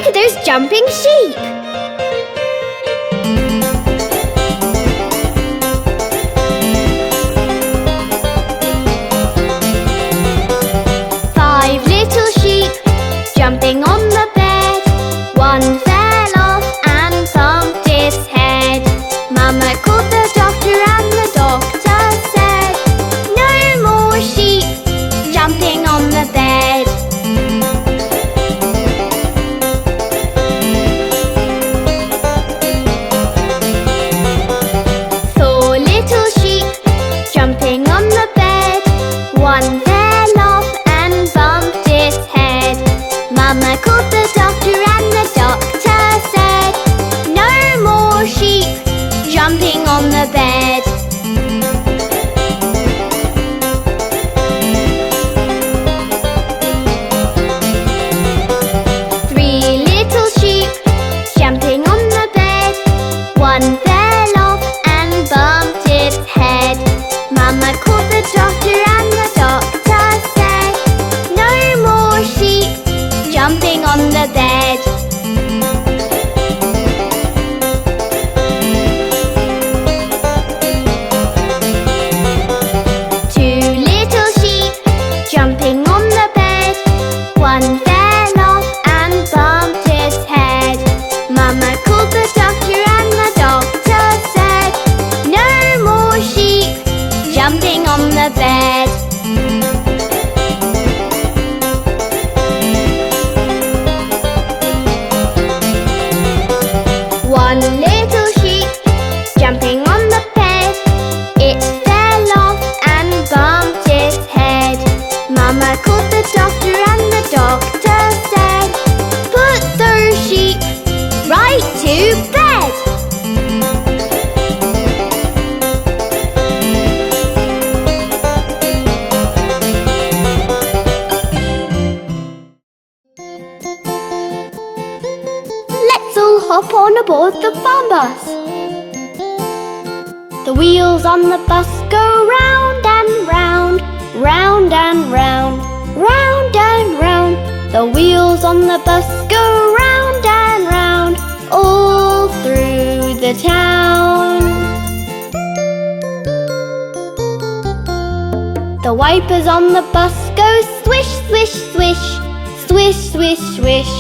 at those jumping sheep. Five little sheep jumping on the bed. One fell off and bumped its head. Mama called the doctor and the doctor said, "No more sheep jumping on the bed." Four little sheep jumping on the bed. One fell off and bumped its head. Mama called the doctor and the doctor said, "No more sheep jumping on the bed." Three little sheep jumping on the bed. One fell off and bumped its head. Mama called the doctor and the doctor said, "No more sheep jumping on the bed." Two little sheep jumping on the bed. One fell off and bumped its head. Mama called the doctor and the doctor said, "No more sheep jumping on the bed." One little sheep jumping on the bed. It fell off and bumped its head. Mama called the doctor and the doctor said, "Put those sheep right to bed." Let's all hop on aboard the farm bus. The wheels on the bus go round and round, round and round, round and round. The wheels on the bus go round and round, all through the town. The wipers on the bus go swish, swish, swish, swish, swish, swish,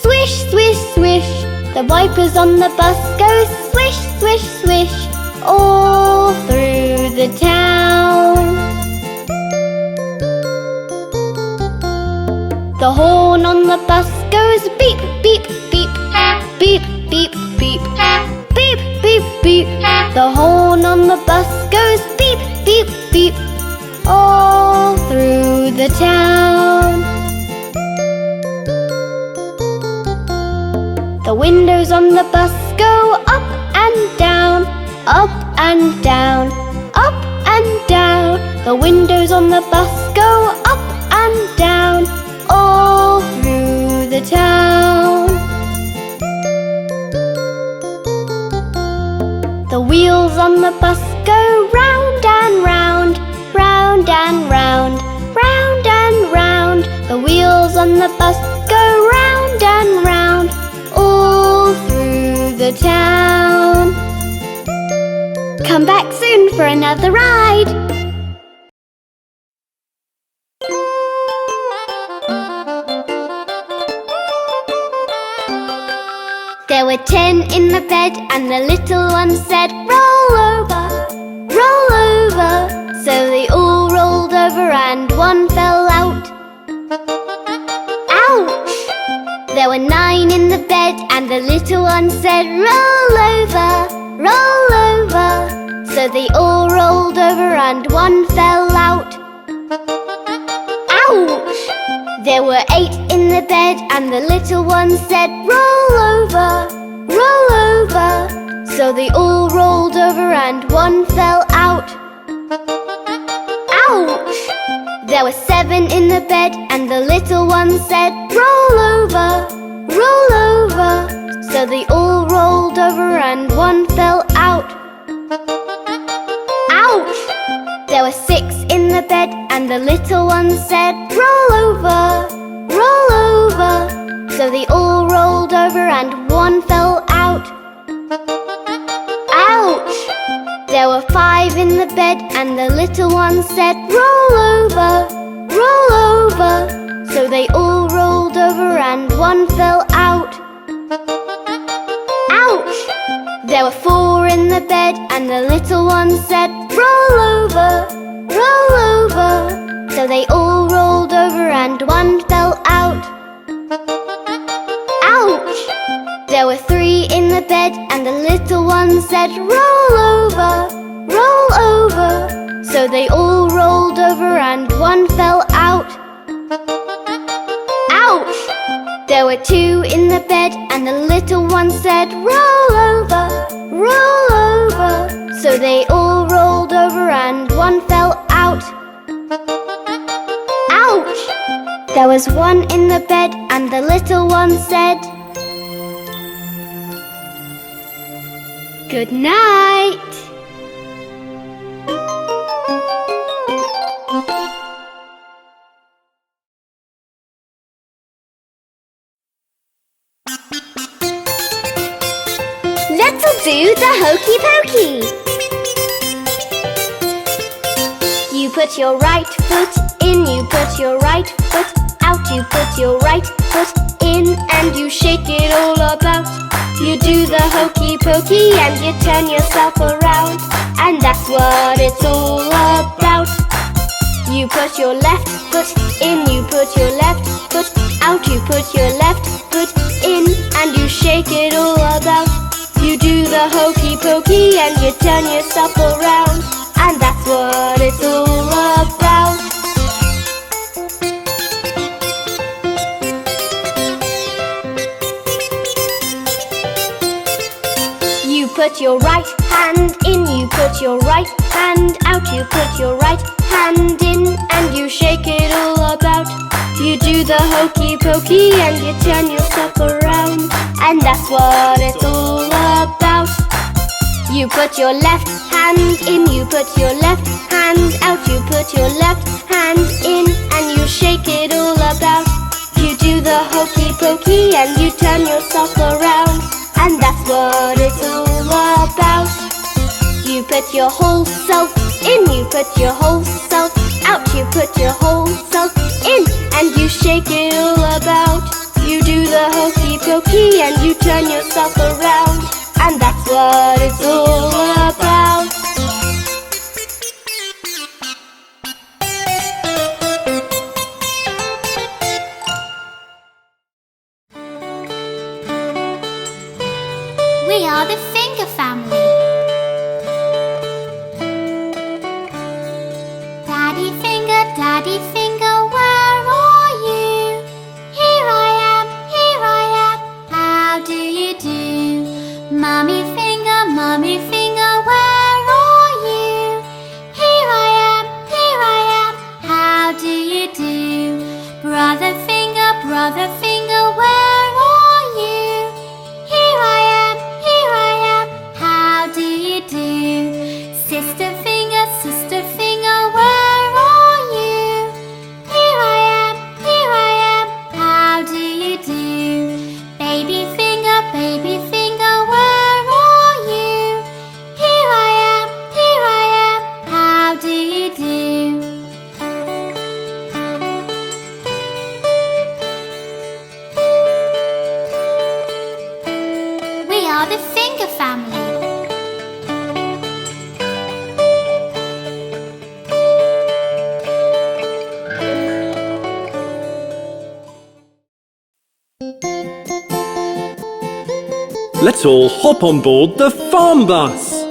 swish, swish, swish. The wipers on the bus go swish, swish, swish, all through the town. The horn on the bus goes beep, beep, beep, beep, beep, beep, beep, beep, beep. The horn on the bus goes beep, beep, beep, all through the town. The windows on the bus go up and down, up and down, up and down. The windows on the bus go up and down, all through the town. The wheels on the bus go round and round, round and round, round and round. The wheels on the bus go round and round, all through the town. Come back soon for another ride. There were 10 in the bed and the little one said, "Roll over, roll over." So they all rolled over and one fell out. Ouch! There were 9 in the bed and the little one said, "Roll over, roll over." So they all rolled over and one fell out. Ouch! There were 8 in the bed and the little one said, "Roll over, roll over." So they all rolled over and one fell out. Ouch! There were 7 in the bed and the little one said, "Roll over, roll over." So they all rolled over and one fell out. Ouch! There were 6 in the bed and the little one said, "Roll over, roll over." So they all rolled over and one fell out. Ouch! There were 5 in the bed and the little one said, "Roll over, roll over." So they all rolled over and one fell out. Ouch! There were 4 in the bed and the little one said, "Roll over, roll over." So they all rolled over and one fell out. Ouch! There were 3 in the bed and the little one said, "Roll over, roll over." So they all rolled over and one fell out. Ouch! There were 2 in the bed and the little one said, "Roll over, roll over." So they all rolled over and one fell out. Ouch! There was 1 in the bed and the little one said, "Good night." Let's do the hokey pokey. You put your right foot in, you put your right foot out, you put your right foot in and you shake it all about. You do the hokey pokey and you turn yourself around, and that's what it's all about. You put your left foot in, you put your left foot out, you put your left foot in and you shake it all about. You do the hokey pokey and you turn yourself around, and that's what it's all about. You put your right hand in, you put your right hand out, you put your right hand in and you shake it all about. You do the hokey pokey and you turn yourself around, and that's what it's all about. You put your left hand in, you put your left hand out, you put your left hand in and you shake it all about. You do the hokey pokey and you turn yourself around, and that's what it's all about. You put your whole self in, you put your whole self out, you put your whole self in and you shake it all about. You do the hokey pokey and you turn yourself around, and that's what it's all about. We are the Finger Family. Daddy Finger, where are you? Here I am, how do you do? Mummy Finger, where are you? Here I am, how do you do? Brother Finger, where are you? Here I am, how do you do? Sister Finger, where are you? Here I am, how do you do? Baby Finger, where are you? Here I am, how do you do? We are the Finger Family. Let's all hop on board the farm bus.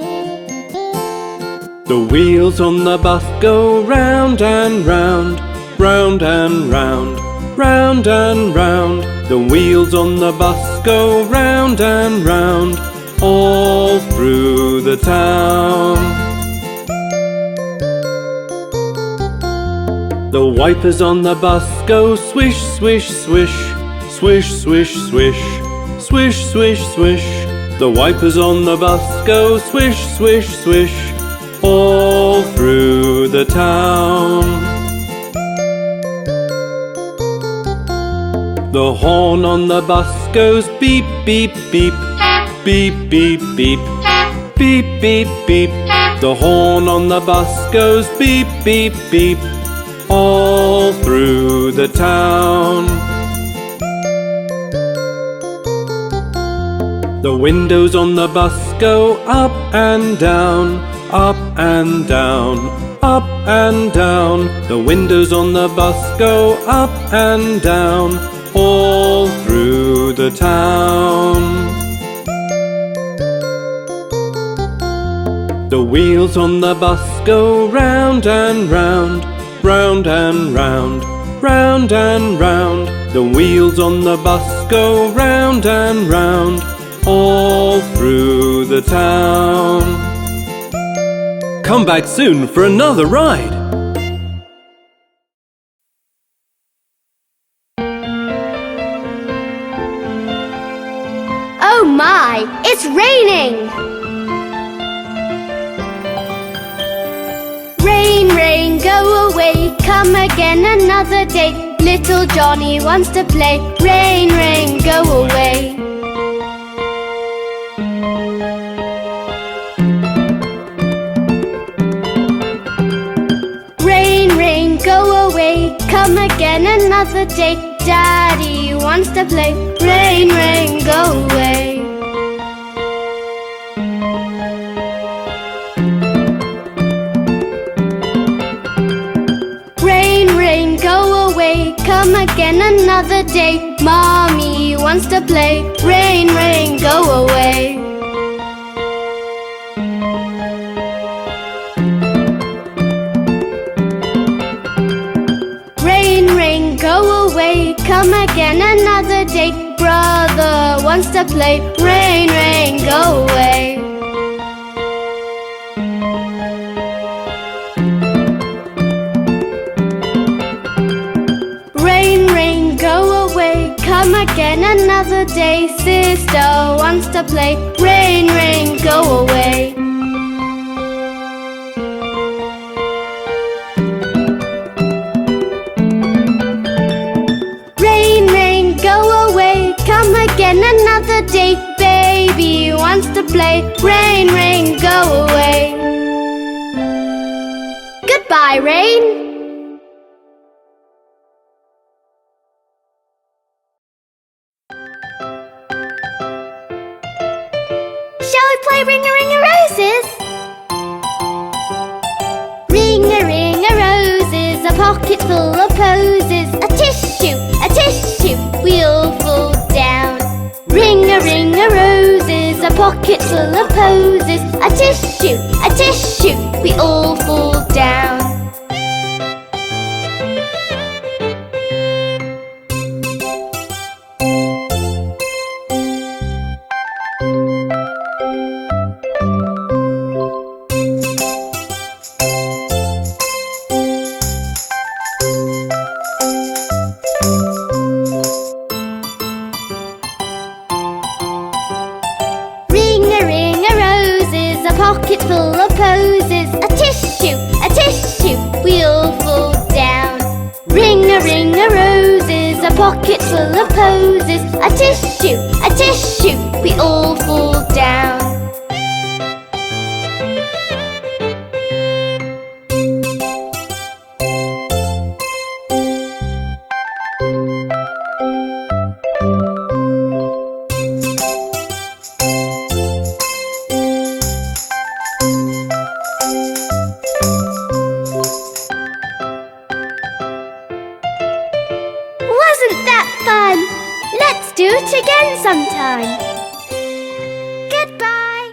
The wheels on the bus go round and round, round and round, round and round. The wheels on the bus go round and round, all through the town. The wipers on the bus go swish, swish, swish, swish, swish, swish, swish, swish, swish. The wipers on the bus go swish, swish, swish, all through the town. The horn on the bus goes beep, beep, beep. Beep, beep, beep. Beep, beep, beep. The horn on the bus goes beep, beep, beep. All through the town. The windows on the bus go up and down, up and down, up and down. The windows on the bus go up and down, all through the town. The wheels on the bus go round and round, round and round, round and round. The wheels on the bus go round and round, all through the town. Come back soon for another ride. Oh my, it's raining! Rain, rain, go away, come again another day. Little Johnny wants to play. Rain, rain, go away. Rain, rain, go away, come again another day. Daddy wants to play. Rain, rain, go away. Rain, rain, go away, come again another day. Mommy wants to play. Rain, rain, go away. Rain, rain, go away, come again another day. Brother wants to play. Rain, rain, go away. Rain, rain, go away, come again another day. Sister wants to play. Rain, rain, go away. Rain, rain, go away, come again another day. Baby wants to play. Rain, rain, go away. Goodbye, rain. Shall we play Ring-a-Ring-a-Roses? Ring-a-ring-a-roses, a pocket full of posies. A tissue, we all fall down. Ring-a-ring-a-roses, a pocket full of posies. A tissue, we all fall down. Ring-a-ring-a-roses, a pocket full of posies. A tissue, we all fall down. Ring-a-ring-a-roses, a pocket full of posies. A tissue, we all fall down. Wasn't that fun? Let's do it again sometime. Goodbye.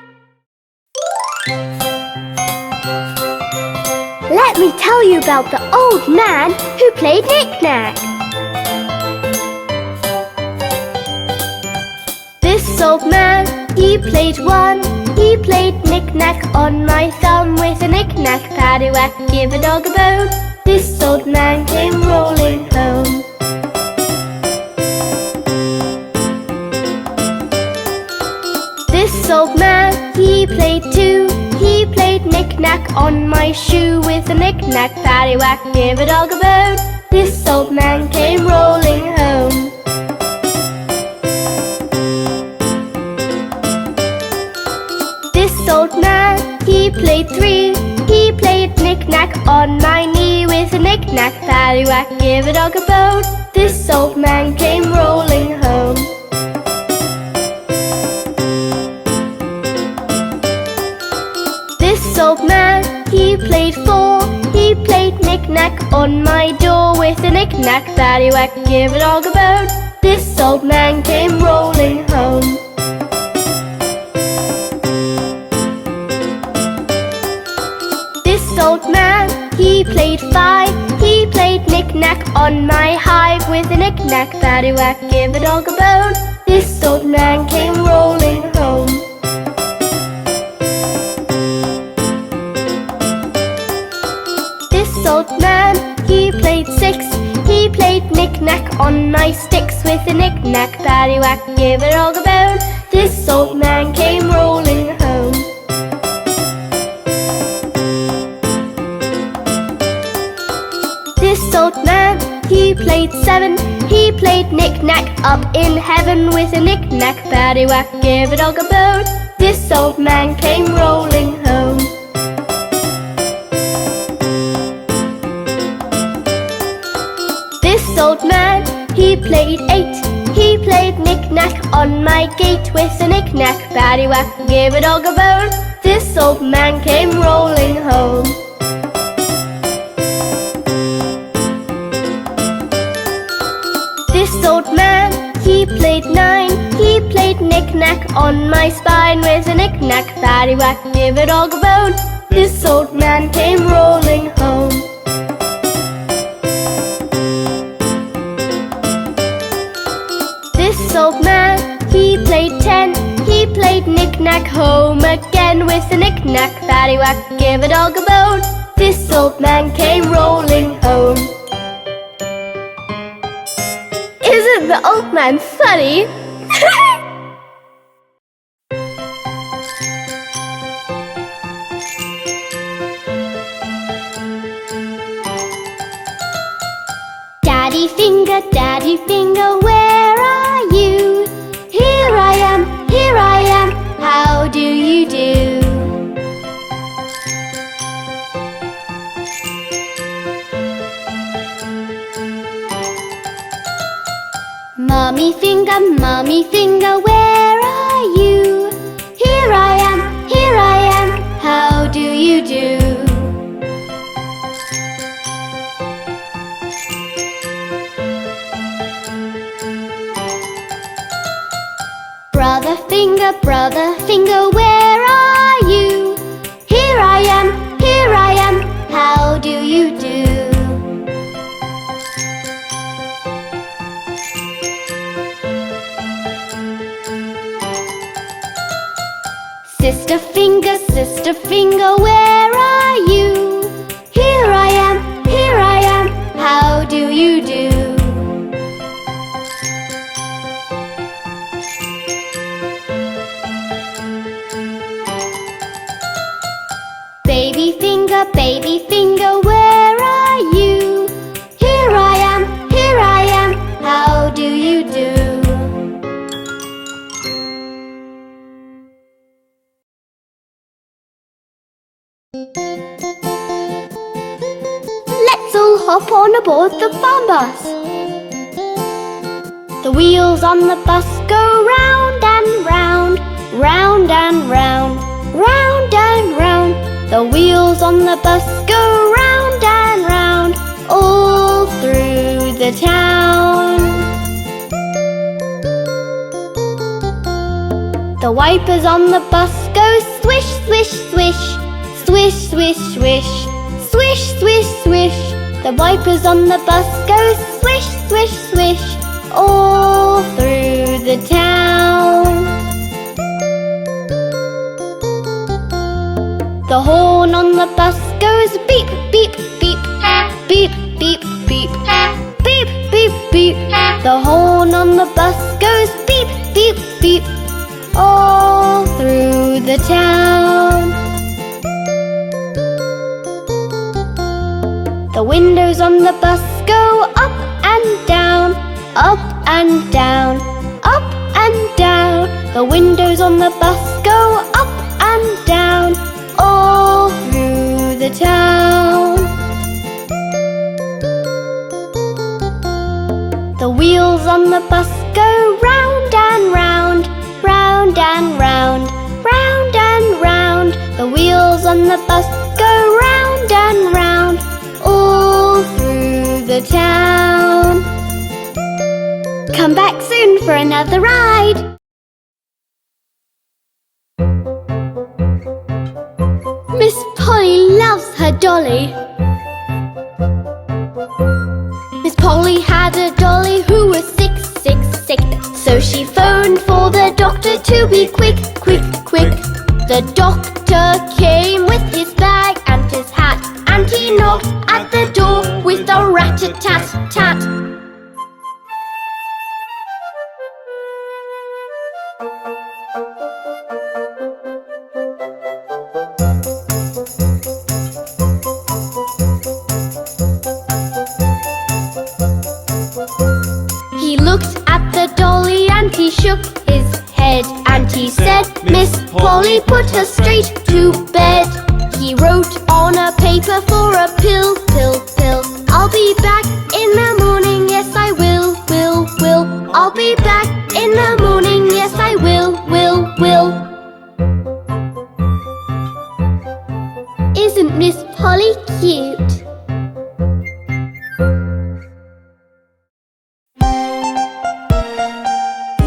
Let me tell you about the old man who played knick-knack. This old man, he played one. He played knick-knack on my thumb with a knick-knack, paddywhack, give a dog a bone. This old man came rolling home. This old man, he played too. He played knick-knack on my shoe with a knick-knack, paddywhack, give a dog a bone. This old man came rolling home. paddywhack, give a dog a bone. This old man came rolling home. This old man, he played four. He played knick-knack on my door with a knick-knack, paddywhack, give a dog a bone. This old man came rolling home. This old man, he played five. He played knick-knack on my hive with a knick-knack, paddywhack, give a dog a bone. This old man came rolling home. This old man, he played six. He played knick-knack on my sticks with a knick-knack, paddywhack, give a dog a bone. This old man came rolling home. This old man, he played seven. He played knick-knack up in heaven with a knick-knack, paddywhack, give a dog a bone. This old man came rolling home. This old man, he played eight. He played knick-knack on my gate with a knick-knack, paddywhack, give a dog a bone. This old man came rolling home. This old man, he played nine. He played knick-knack on my spine with a knick-knack, paddywhack, give a dog a bone. This old man came rolling home. This old man, he played ten. He played knick-knack home again with a knick-knack, paddywhack, give a dog a bone. This old man came rolling home. Isn't the old man funny? Daddy Finger, where are you? Here I am, how do you do? Mommy Finger, where are you? Here I am, how do you do? Brother Finger, where are you? Here I am, how do you do? Sister Finger, where are you? Here I am, how do you do? Baby Finger, where are you? Here I am, how do you do? Let's all hop on aboard the farm bus. The wheels on the bus go round and round, round and round, round and round. The wheels on the bus go round and round, all through the town. The wipers on the bus go swish, swish, swish, swish, swish, swish, swish, swish, swish. The wipers on the bus go swish, swish, swish, all through the town. The horn on the bus goes beep, beep, beep, beep, beep, beep, beep, beep, beep. The horn on the bus goes beep, beep, beep, all through the town. The windows on the bus go up and down, up and down, up and down. The windows on the bus go up and down, all through the town. wheels on the bus go round and round, round and round, round and round. The wheels on the bus go round and round, all through the town. Come back soon for another ride. Miss Polly loves her dolly. Miss Polly had a dolly who was sick, sick, sick. So she phoned for the doctor to be quick, quick, quick. The doctor came with his bag and his hat, and he knocked at the door with a rat-a-tat-tat. He looked at the dolly and he shook his head, and he said, Miss Polly, put her straight to bed. He wrote on a paper for a pill, pill, pill. I'll be back in the morning, yes I will, will, will. I'll be back in the morning, yes I will, will, will. Isn't Miss Polly cute?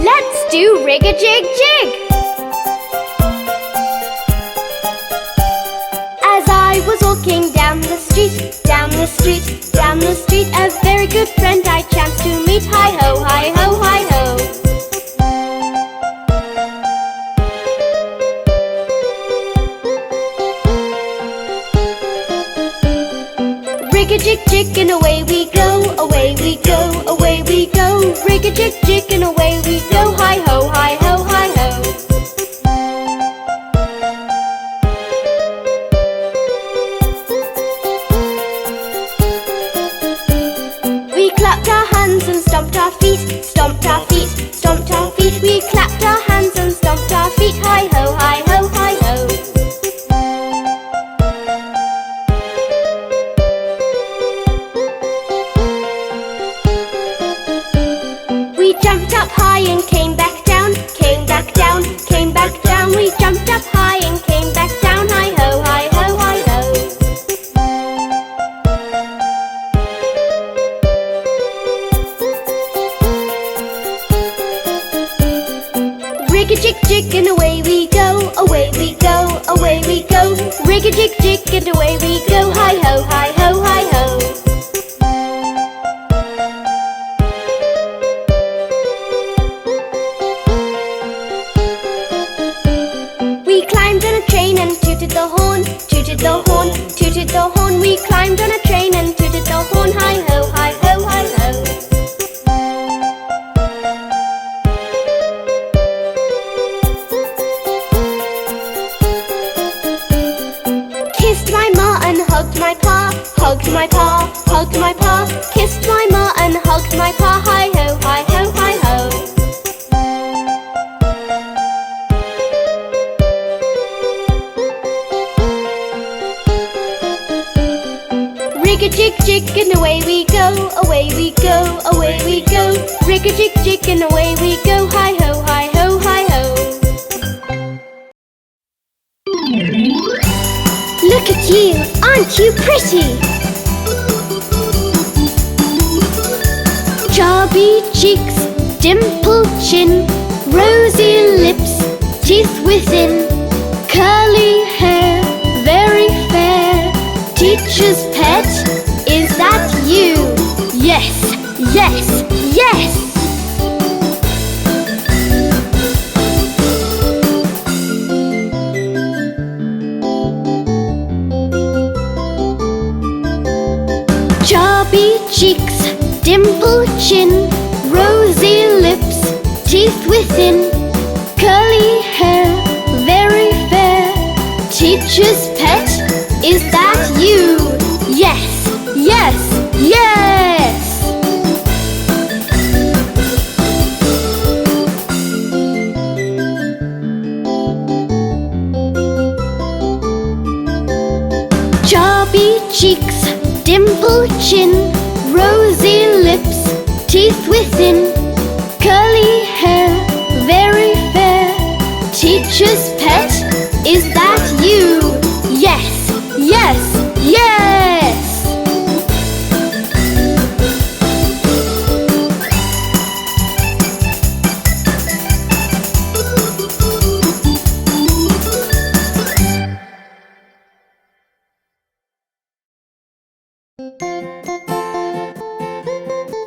Let's do rig-a-jig-jig! As I was walking down the street, down the street, down the street, a very good friend I chanced to meet. Hi-ho, hi-ho, hi-ho. Rig-a-jig-jig and away we go, away we go, away we go. Rig-a-jig-jig and away we go. Hi-ho, hi-ho, hi-ho. We clapped our hands and stomped our feet, stomped our feet, stomped our feet. We clapped our hands and stomped our feet. Hi-ho, hi-ho, hi-ho. We jumped up high and came back down, came back down, came back down. We jumped up high and came back down. Hi-ho, hi-ho, hi-ho. Rig-a-jig-jig and away we go, away we go, away we go. Rig-a-jig-jig and away we go. Hi-ho, hi-ho, hi-ho. We climbed on a train and tooted the horn, tooted the horn, tooted the horn. We climbed on a train and tooted the horn. Hi-ho, hi-ho, hi-ho. Kissed my ma and hugged my pa, hugged my pa, hugged my pa. Kissed my ma and hugged my pa. Hi-ho, hi-ho, hi-ho. Rig-a-jig-jig and away we go, away we go, away we go. Rig-a-jig-jig and away we go. Hi-ho, hi-ho, hi-ho. Look at you, aren't you pretty? Chubby cheeks, dimpled chin, rosy lips, teeth within, curly hair, very fair. Teacher's pet, is that you? Yes, yes, yes! Chubby cheeks, dimpled chin, rosy lips, teeth within, curly hair, very fair. Teacher's pet, is that you? Yes, yes, yes! Chubby cheeks, dimpled chin, rosy lips, teeth She's within curly hair, very fair. Teacher's pet, is that you? Yes, yes, yes!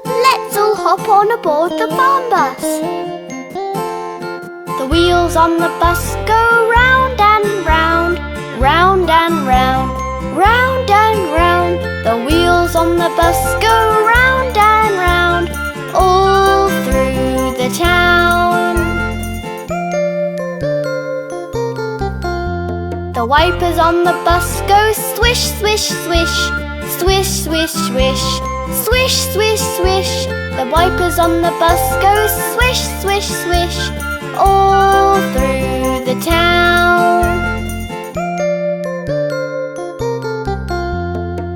Let's all hop on aboard the farm bus. The wheels on the bus go round and round, round and round, round and round. The wheels on the bus go round and round, all through the town. The wipers on the bus go swish, swish, swish, swish, swish, swish, swish, swish, swish. The wipers on the bus go swish, swish, swish, all through the town.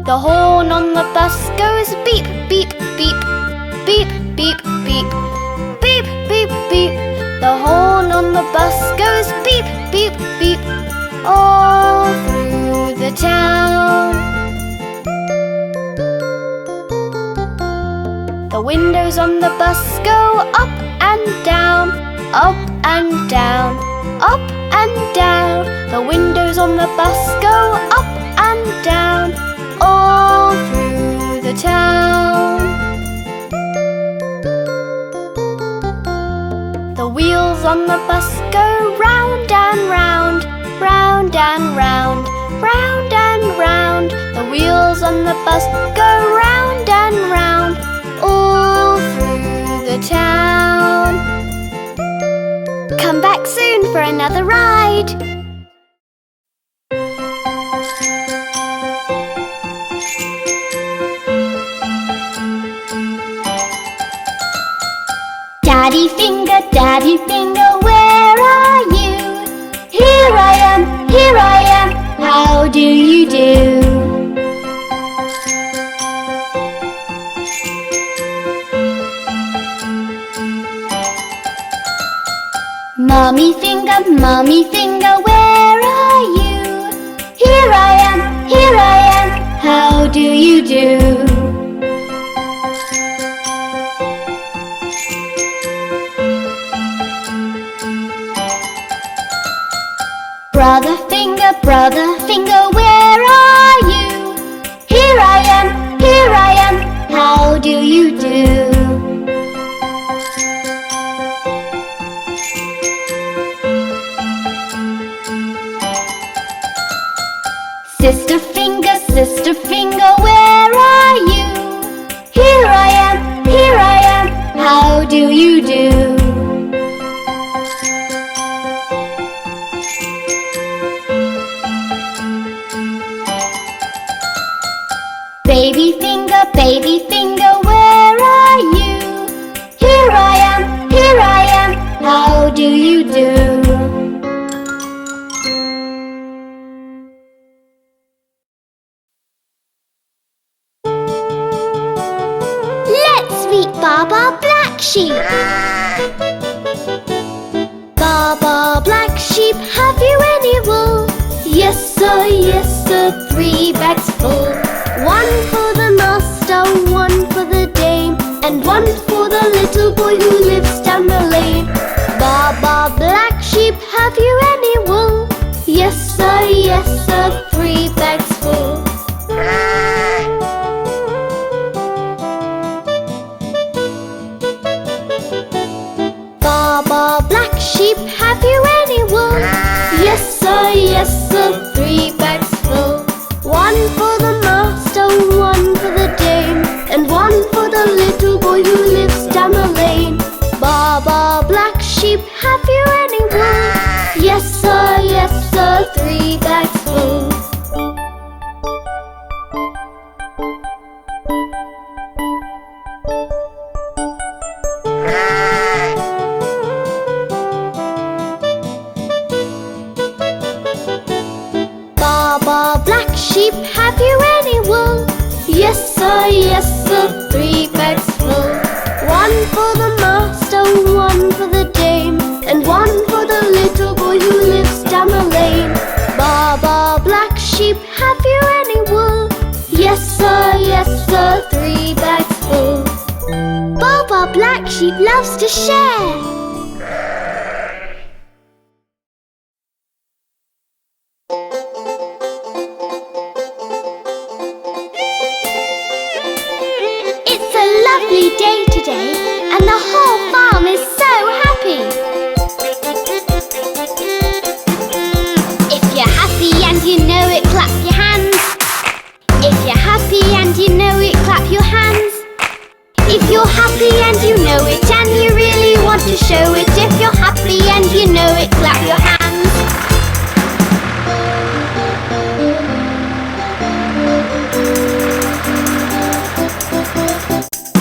The horn on the bus goes beep, beep, beep, beep, beep, beep, beep, beep, beep. The horn on the bus goes beep, beep, beep, all through the town. The windows on the bus go up and down, up and down, up and down. The windows on the bus go up and down, all through the town. The wheels on the bus go round and round, round and round, round and round. The wheels on the bus go round and round, all through the town. Come back soon for another ride. Daddy finger, where are you? Here I am, how do you do? Mommy finger, where are you? Here I am, how do you do? Brother finger, where are you? Here I am, how do you do? Sister finger, where are you? Here I am, how do you do? Baby finger, where are you? Here I am, how do you do? Let's meet Baba Black Sheep. Baba Black Sheep, have you any wool? Yes sir, 3 bags full. 1 for the master, 1 for the dame, and 1 for the little boy who lives down the lane. Baba Black Sheep, have you any wool? Yes sir, 3 bags full. Baba Black Sheep, have you any wool? Yes sir, 3 bags full. 1 for the master, 1 for the dame, and 1 for the little boy who lives down the lane. Baba Black Sheep, have you any wool? Yes sir, 3 bags full. sheep loves to share. It's a lovely day today, and the whole farm is so happy. If you're happy and you know it, clap your hands. If you're happy and you know it, clap your hands. If you're happy and you know it, and you really want to show it, if you're happy and you know it, clap your hands.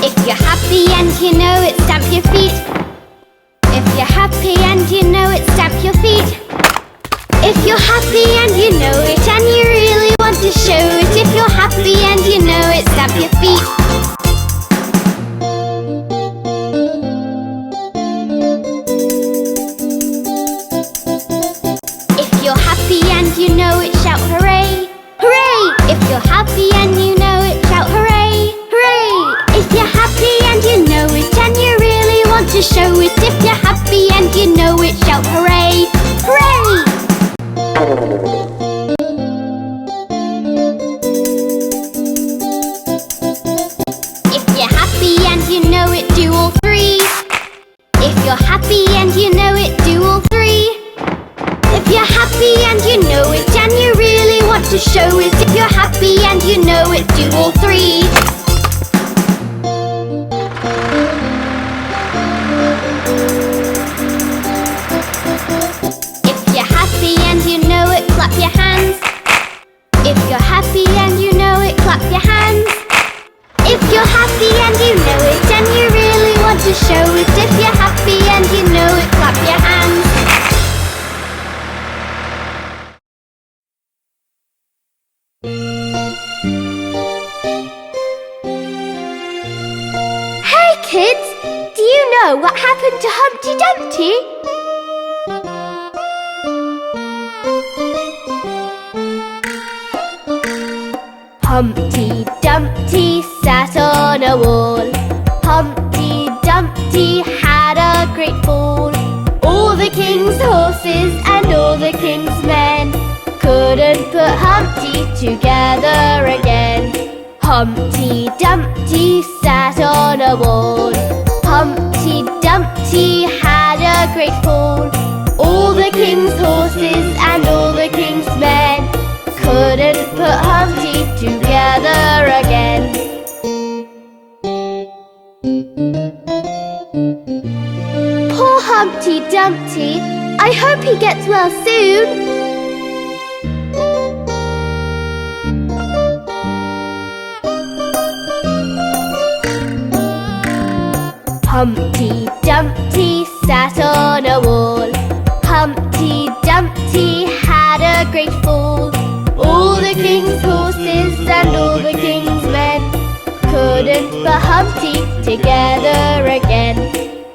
If you're happy and you know it, stamp your feet. If you're happy and you know it, stamp your feet. If you're happy and you know it, and you really want to show it, if you're happy and you know it, stamp your feet. If you're happy and you know it, shout hooray! Hooray! If you're happy and you know it, shout hooray! Hooray! If you're happy and you know it, and you really want to show it, if you're happy and you know it, shout hooray! Hooray! If you're happy and you know it, do all three. If you're happy and you know it, do all three. If you're happy and you know it, and you really want to show it, if you're happy and you know it, do all three. If you're happy and you know it, clap your hands. If you're happy and you know it, clap your hands. If you're happy and you know it, and you really want to show it, if you're happy and you know it, clap your hands. Hey kids, do you know what happened to Humpty Dumpty? Humpty Dumpty sat on a wall. Humpty Dumpty had a great fall. All the king's horses and all the king's men couldn't put Humpty together again. Humpty Dumpty sat on a wall. Humpty Dumpty had a great fall. All the king's horses and all the king's men couldn't put Humpty together again. Poor Humpty Dumpty, I hope he gets well soon. Humpty Dumpty sat on a wall. Humpty Dumpty had a great fall. All the king's horses and all the king's men couldn't put Humpty together again.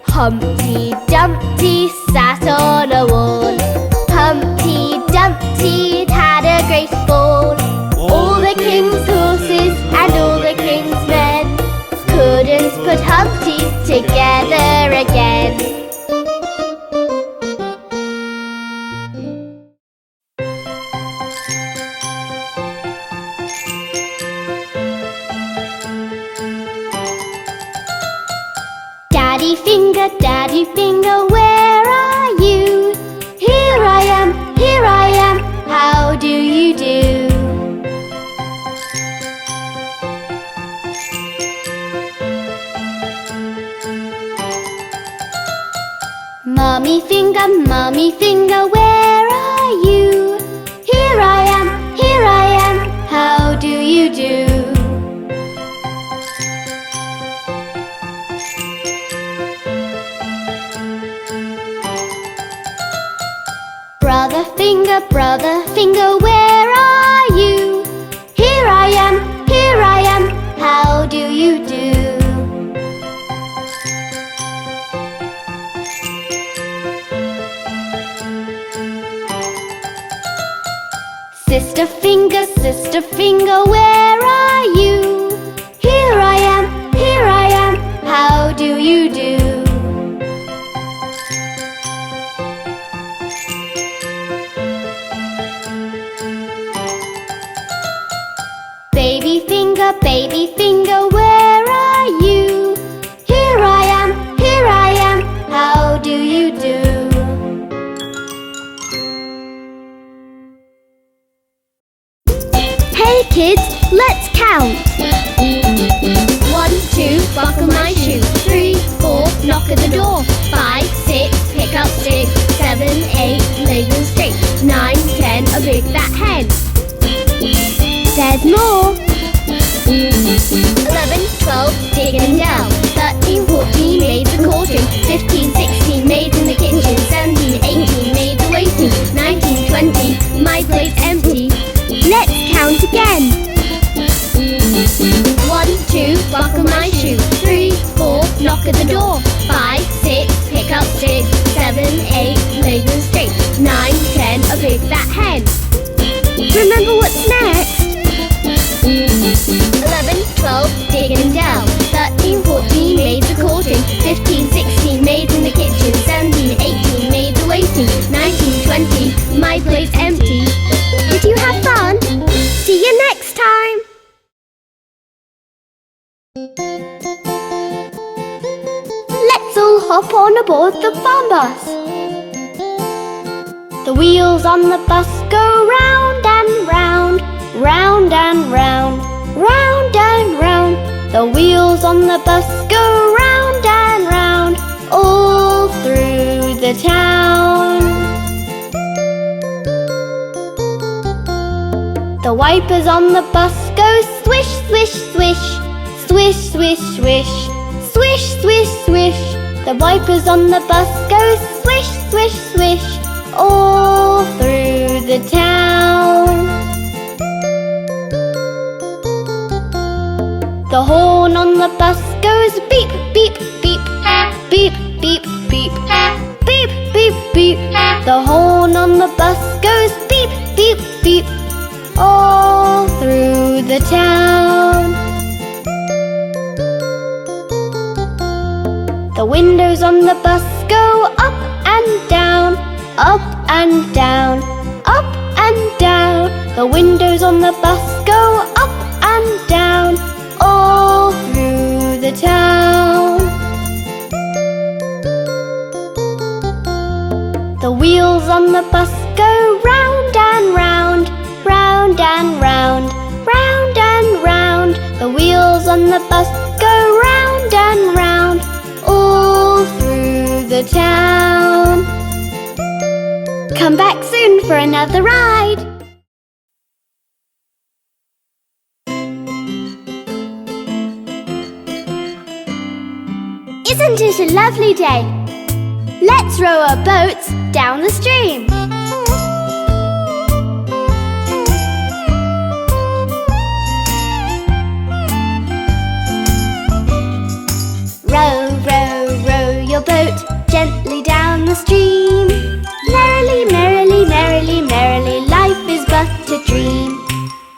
Humpty Dumpty sat on a wall. Humpty Dumpty had a great fall. All the king's horses and all the king's men couldn't put Humpty together again. Daddy Finger, where are you? Here I am, how do you do? Mummy Finger, where are you? Here I am, how do you do? Brother Finger, where are you? Here I am, how do you do? Sister Finger, where are you? Here I am, how do you do? Baby finger, where are you? Here I am, how do you do? Hey kids, let's count. 1, 2, buckle my shoe. 3, 4, knock at the door. 5, 6, pick up sticks. 7, 8, lay them straight. 9, 10, a big fat hen. There's more. 11, 12, dig and delve. 13, 14, maids a cauldron. 15, 16, maids in the kitchen. 17, 18, maids a waiting. 19, 20, my plate's empty. Let's count again. 1, 2, buckle my shoe. 3, 4, knock at the door. 5, 6, pick up sticks. 7, 8, lay them straight. 9, 10, a big fat hen. Remember what's next? 11, 12, dig and delve. 13, 14, maids a cauldron. 15, 16, maids in the kitchen. 17, 18, maids a waiting. 19, 20, my plate's empty. Did you have fun? See you next time! Let's all hop on aboard the farm bus. The wheels on the bus go round and round, round and round, round and round. The wheels on the bus go round and round, all through the town. The wipers on the bus go swish, swish, swish, swish, swish, swish, swish, swish, swish. The wipers on the bus go swish, swish, swish, all through the town. The horn on the bus goes beep, beep, beep, beep, beep, beep, beep, beep, beep. The horn on the bus goes beep, beep, beep, all through the town. The windows on the bus go up and down, up and down, up and down. The windows on the bus go up and down, all through the town. The wheels on the bus go round and round, round and round, round and round. The wheels on the bus go round and round, all through the town. Come back soon for another ride. Isn't it a lovely day? Let's row our boats down the stream. Row, row, row your boat gently down the stream. Merrily, merrily, merrily, merrily, life is but a dream.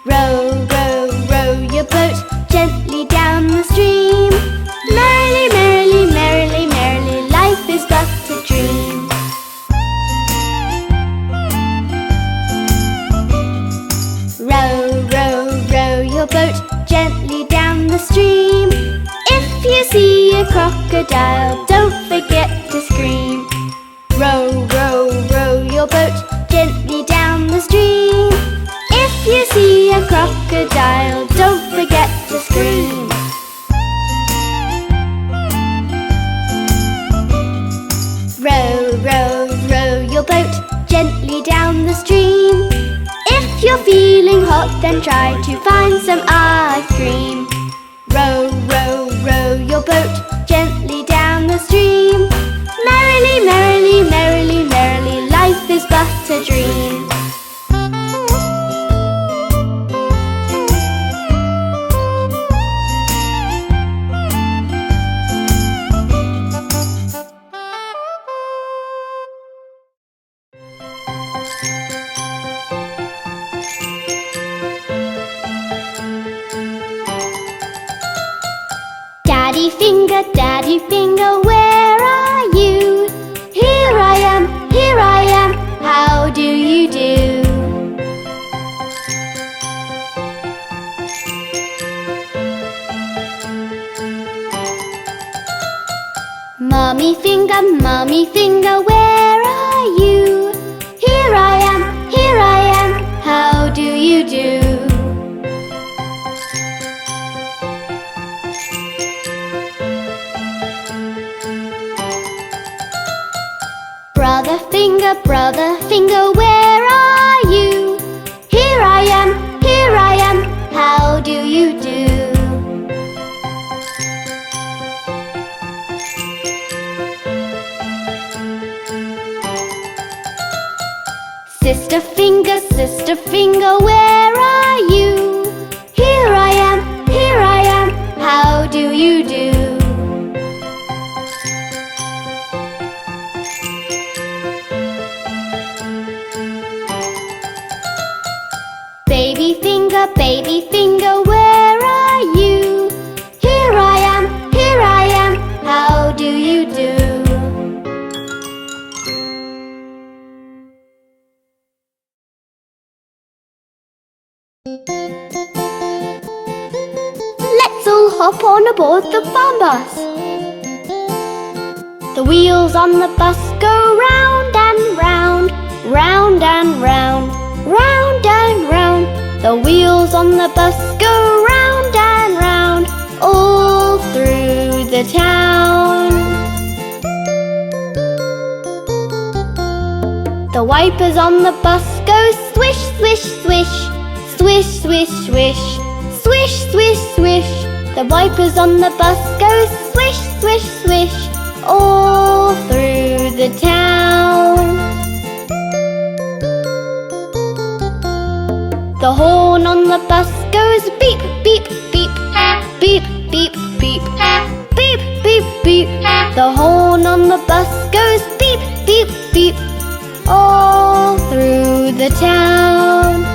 Row, row, row your boat gently down the stream. Merrily, merrily, merrily, merrily, life is but a dream. Row, row, row your boat gently down the stream. If you see a crocodile, don't forget to scream. Row, row, row your boat gently down the stream. If you see a crocodile, don't forget to scream. Row, row, row your boat gently down the stream. If you're feeling hot, then try to find some ice cream. Row, row, row your boat gently down the stream. Merrily, merrily, merrily, merrily, life is but a dream. Daddy finger, where are you? Here I am, how do you do? Mummy finger, where are you? Here I am, how do you do? Brother finger, where are you? Here I am, how do you do? Sister finger, where are you? Here I am, how do you do? Baby finger, where are you? Here I am, how do you do? Let's all hop on aboard the farm bus. The wheels on the bus go round and round, round and round, round and round. The wheels on the bus go round and round, all through the town. The wipers on the bus go swish, swish, swish, swish, swish, swish, swish, swish, swish. The wipers on the bus go swish, swish, swish, all through the town. The horn on the bus goes beep, beep, beep, beep, beep, beep, beep, beep, beep. The horn on the bus goes beep, beep, beep, all through the town.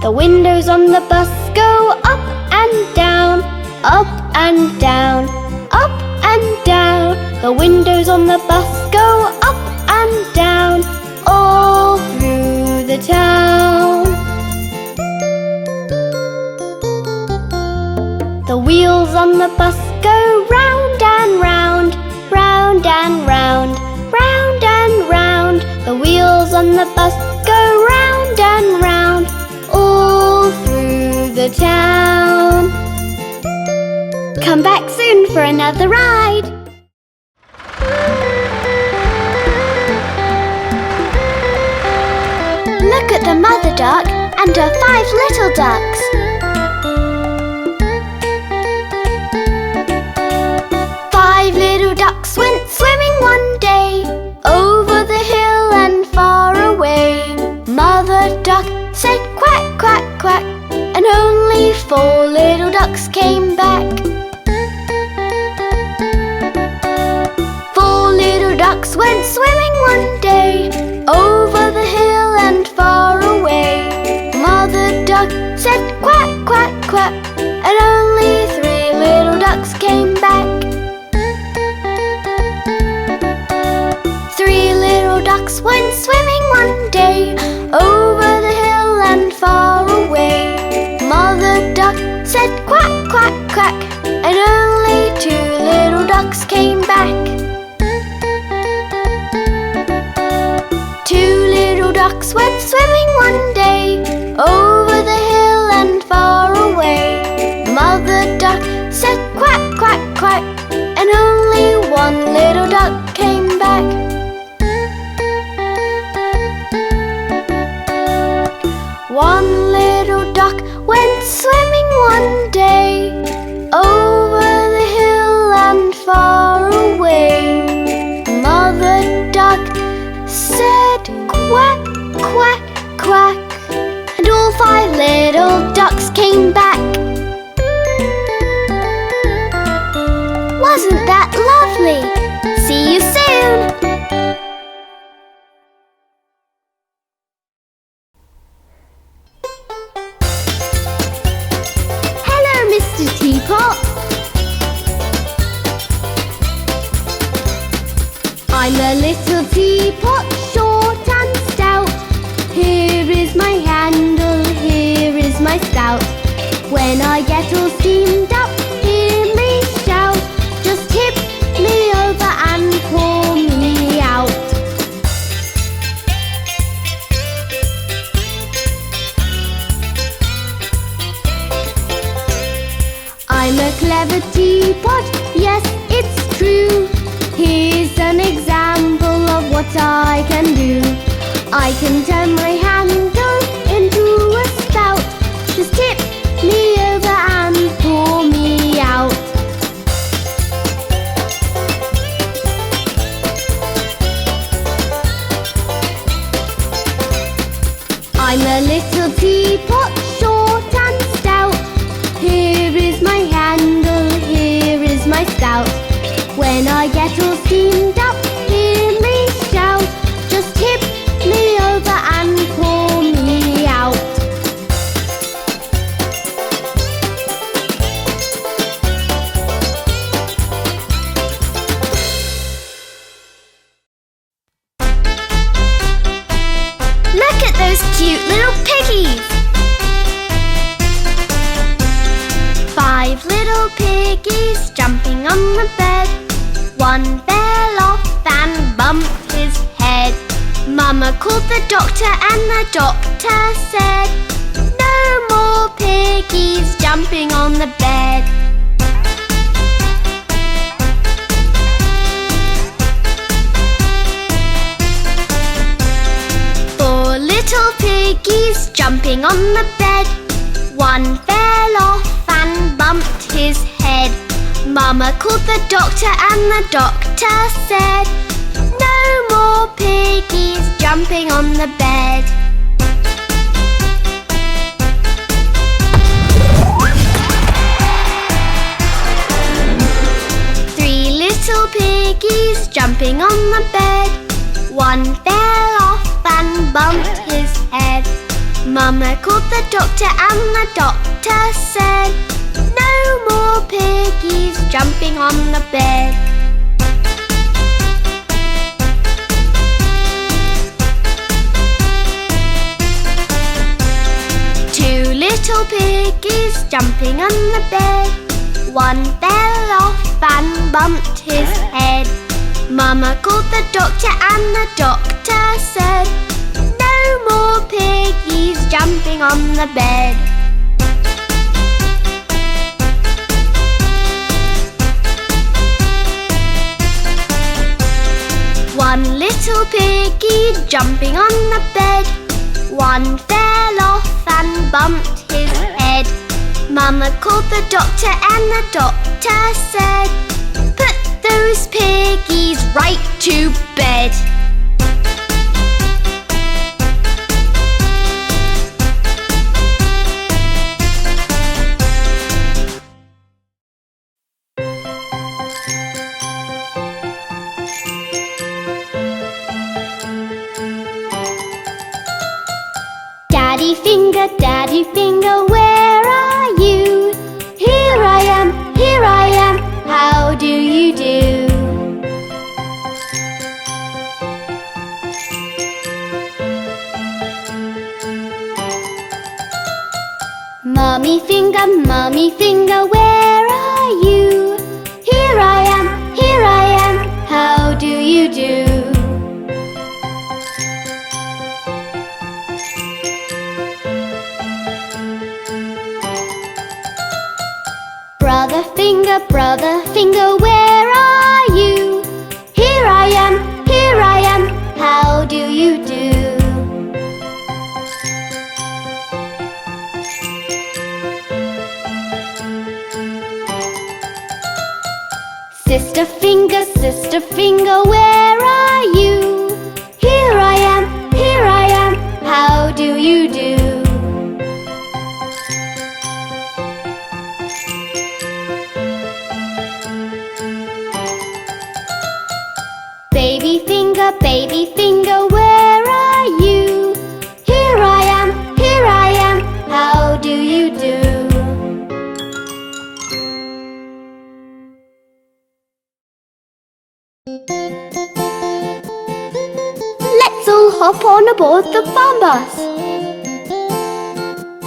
The windows on the bus go up and down, up and down, up and down. The windows on the bus go up and down, all through the town. The wheels on the bus go round and round, round and round, round and round. The wheels on the bus go round and round, all through the town. Come back soon for another ride. Look at the mother duck and her 5 little ducks. Five little ducks went swimming one day, over the hill and far away. Mother duck said quack, quack, quack, and only 4 little ducks came back. 4 little ducks went swimming one day, over the hill and far away. Mother duck said quack, quack, quack, and only 3 little ducks came back. 3 little ducks went swimming one day, over the hill and far away. Mother duck said quack, quack, quack, and only 2 little ducks came back. 2 little ducks went swimming one day, over the hill and far away. Mother duck said quack, quack, quack, and only 1 little duck came back. 1 little duck went swimming one day, over the hill and far away. Mother duck said quack, quack, quack, and all 5 little ducks came back. Wasn't that lovely? See you soon! Hello, Mr. Teapot. I'm a little teapot, short and stout. Here is my handle, here is my spout. When I get all steamed up, here I'm a clever teapot, yes, it's true. Here's an example of what I can do. I can turn my handle into a spout. Just tip me over and pour me out. I'm a little teapot, short and stout. Here is my handle, here is my spout. When I get all steamed up, hear me shout. Just tip me over and pour me out. Look at those cute little piggies! 5 little piggies jumping on the bed. One fell off and bumped his head. Mama called the doctor and the doctor said, no more piggies jumping on the bed. Four little piggies jumping on the bed. One fell off and bumped his head. Mama called the doctor and the doctor said, no more piggies jumping on the bed. Three little piggies jumping on the bed. One fell off and bumped his head. Mama called the doctor and the doctor said, no more piggies jumping on the bed. Two little piggies jumping on the bed. One fell off and bumped his head. Mama called the doctor and the doctor said, no more piggies jumping on the bed. One little piggy jumping on the bed. One fell off and bumped his head. Mama called the doctor and the doctor said, put those piggies right to bed. Daddy Finger, where are you? Here I am, how do you do? Mummy Finger, where are you? Here I am, how do you do? Brother Finger, where are you? Here I am, how do you do? Sister Finger, where are you? Here I am, how do you do? Baby Finger, where are you? Here I am, how do you do? Let's all hop on aboard the farm bus.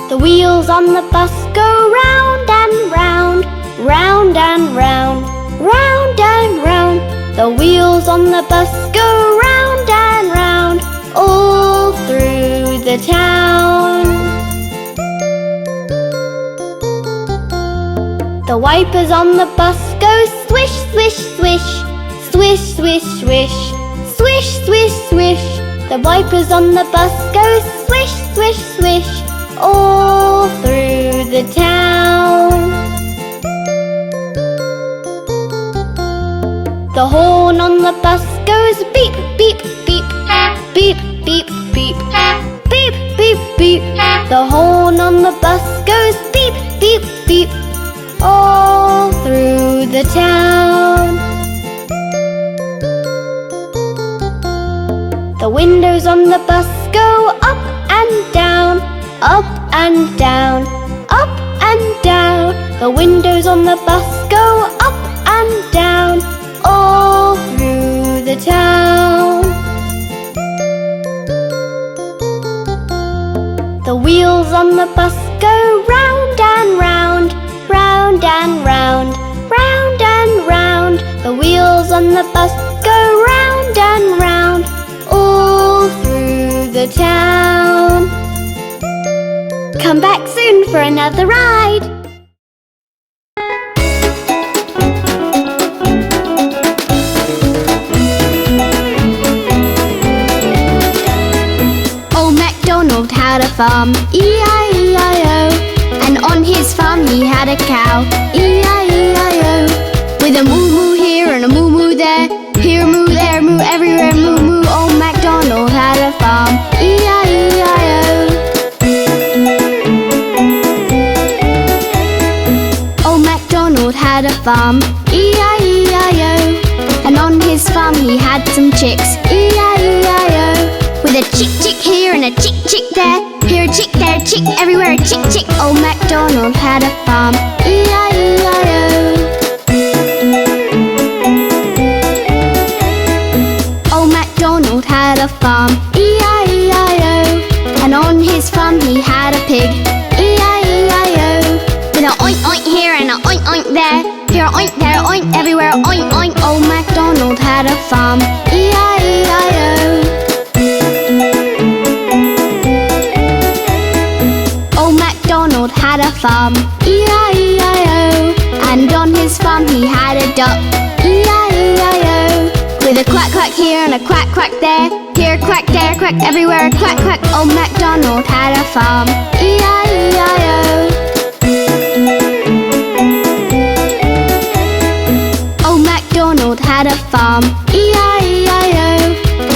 The wheels on the bus go round and round, round and round, round and round. The wheels on the bus go round and round, all through the town. The wipers on the bus go swish, swish, swish. Swish, swish, swish. Swish, swish, swish. The wipers on the bus go swish, swish, swish. All through the town. The horn on the bus goes beep, beep, beep. Beep, beep, beep. Beep, beep, beep. The horn on the bus goes beep, beep, beep. All through the town. The windows on the bus go up and down. Up and down. Up and down. The windows on the bus go up and down. All through the town. The wheels on the bus go round and round. Round and round. Round and round. The wheels on the bus go round and round. All through the town. Come back soon for another ride. Old MacDonald had a farm, E-I-E-I-O. And on his farm he had a cow, E-I-E-I-O. With a moo-moo here and a moo-moo there. Here a moo, there a moo, everywhere moo-moo. Old MacDonald had a farm, E-I-E-I-O. Old MacDonald had a farm, E-I-E-I-O. And on his farm he had some chicks, E-I-E-I-O. With a chick chick here and a chick chick there. Here a chick, there a chick, everywhere a chick chick. Old MacDonald had a farm, E-I-E-I-O. Old MacDonald had a farm, E-I-E-I-O. And on his farm he had a pig, E-I-E-I-O. With a oink oink here and a oink oink there. Here a oink, there a oink, everywhere a oink oink. Old MacDonald had a farm, E-I-E-I-O. Old MacDonald had a farm, E-I-E-I-O. And on his farm he had a duck, E-I-E-I-O. With a quack quack here and a quack quack there. Here a quack, there a quack, everywhere a quack quack. Old MacDonald had a farm, E-I-E-I-O. Old MacDonald had a farm, E-I-E-I-O.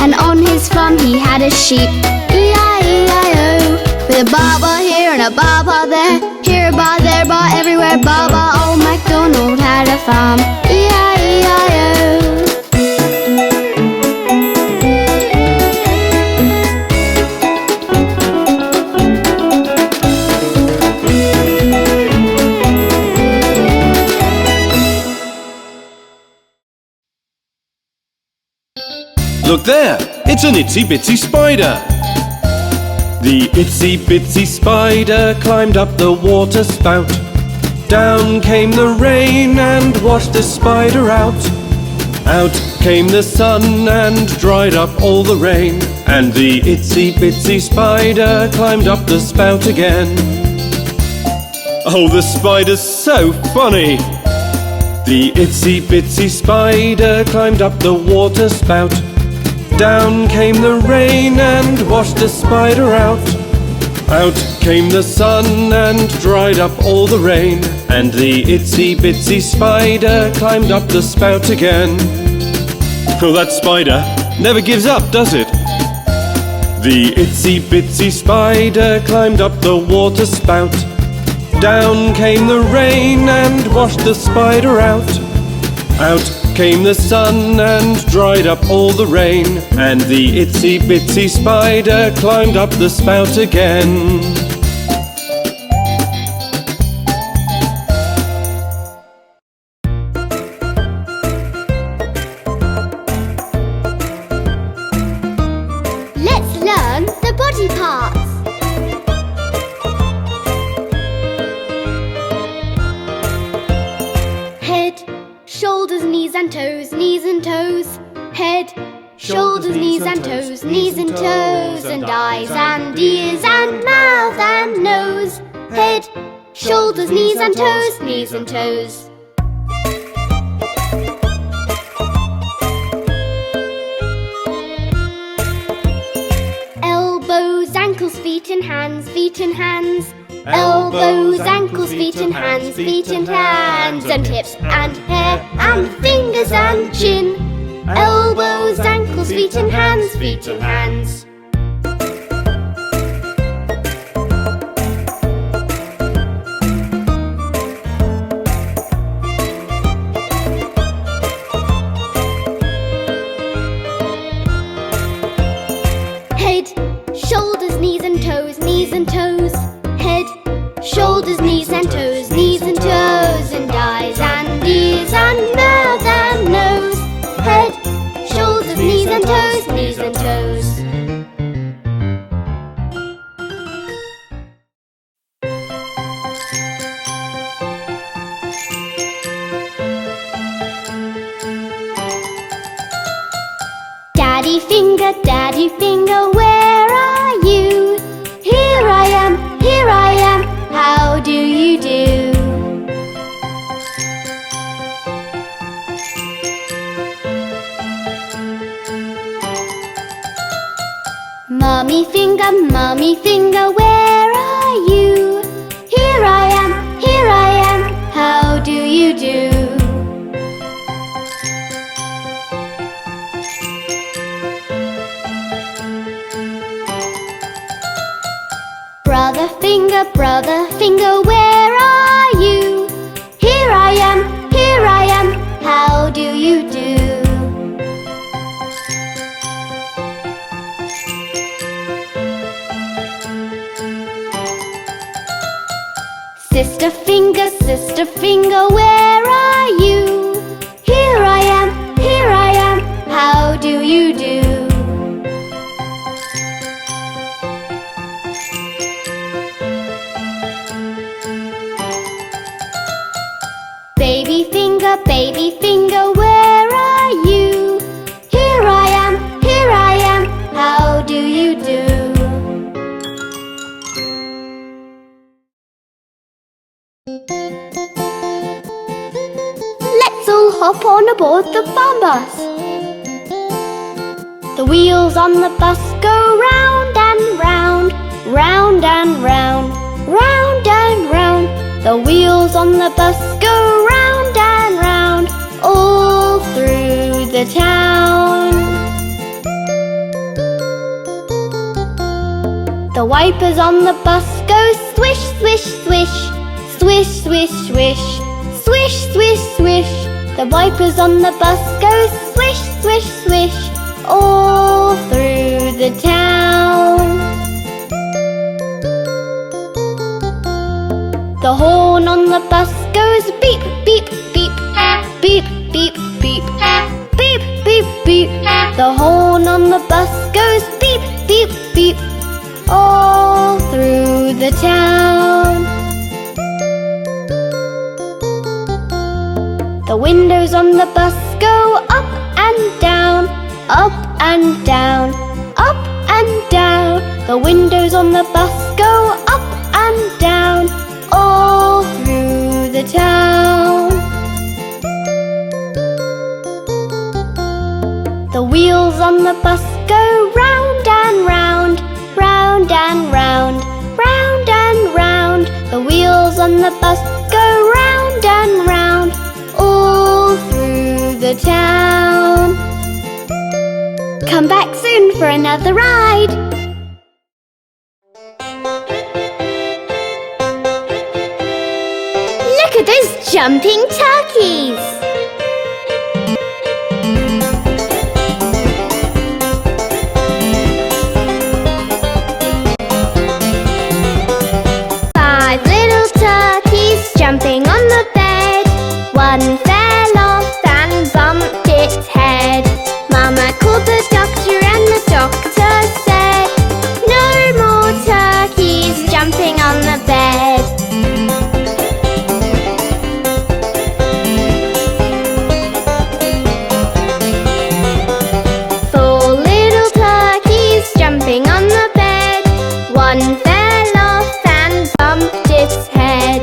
And on his farm he had a sheep, E-I-E-I-O. With a baa-baa here and a baa-baa there. Here a baa, there a baa, everywhere baa-baa. Old MacDonald had a farm, E-I-E-I-O. Look there, it's an itsy bitsy spider. The itsy bitsy spider climbed up the water spout. Down came the rain and washed the spider out. Out came the sun and dried up all the rain. And the itsy bitsy spider climbed up the spout again. Oh, the spider's so funny. The itsy bitsy spider climbed up the water spout. Down came the rain and washed the spider out. Out came the sun and dried up all the rain. And the itsy bitsy spider climbed up the spout again. Oh, that spider never gives up, does it? The itsy bitsy spider climbed up the water spout. Down came the rain and washed the spider out. Out came the sun and dried up all the rain. And the itsy bitsy spider climbed up the spout again. Let's learn the body parts. Head, shoulders, knees and toes, knees and toes. Head, shoulders, knees and toes, knees and toes. And eyes and ears and mouth and nose. Head, Shoulders, knees and toes, knees and toes. Elbows, ankles, feet and hands, feet and hands. Elbows, ankles, feet and hands, feet and hands. And hips and hair and fingers and chin. Elbows, ankles, feet and hands, feet and hands. Head, shoulders, knees and toes, knees and toes. Head, shoulders, knees and toes, knees and toes. And eyes and ears and mouth and nose. Head, shoulders, knees and toes, knees and toes. Daddy finger, where are you? Here I am, how do you do? Mummy finger, where are you? Here I am, how do you do? Brother finger, where are you? Here I am, how do you do? Sister finger, where are you? Here I am, how do you do? Baby finger, where are you? Here I am, how do you do? Let's all hop on aboard the farm bus. The wheels on the bus go round and round, round and round, round and round. The wheels on the bus go round and round, all through the town. The wipers on the bus go swish, swish, swish, swish, swish, swish, swish, swish, swish. The wipers on the bus go swish, swish, swish, all through the town. The horn on the bus goes beep, beep, beep, beep, beep, beep, beep, beep, beep. The horn on the bus goes beep, beep, beep, all through the town. The windows on the bus go up and down, up and down, up and down. The windows on the bus go up and down, all through the town. The wheels on the bus go round and round, round and round, round and round. The wheels on the bus go round and round, all through the town. Come back soon for another ride. Look at those jumping turkeys! Five little turkeys jumping on the bed. One fell off and bumped its head. Mama called the doctor and the doctor said, no more turkeys jumping on the bed. Four little turkeys jumping on the bed. One fell off and bumped its head.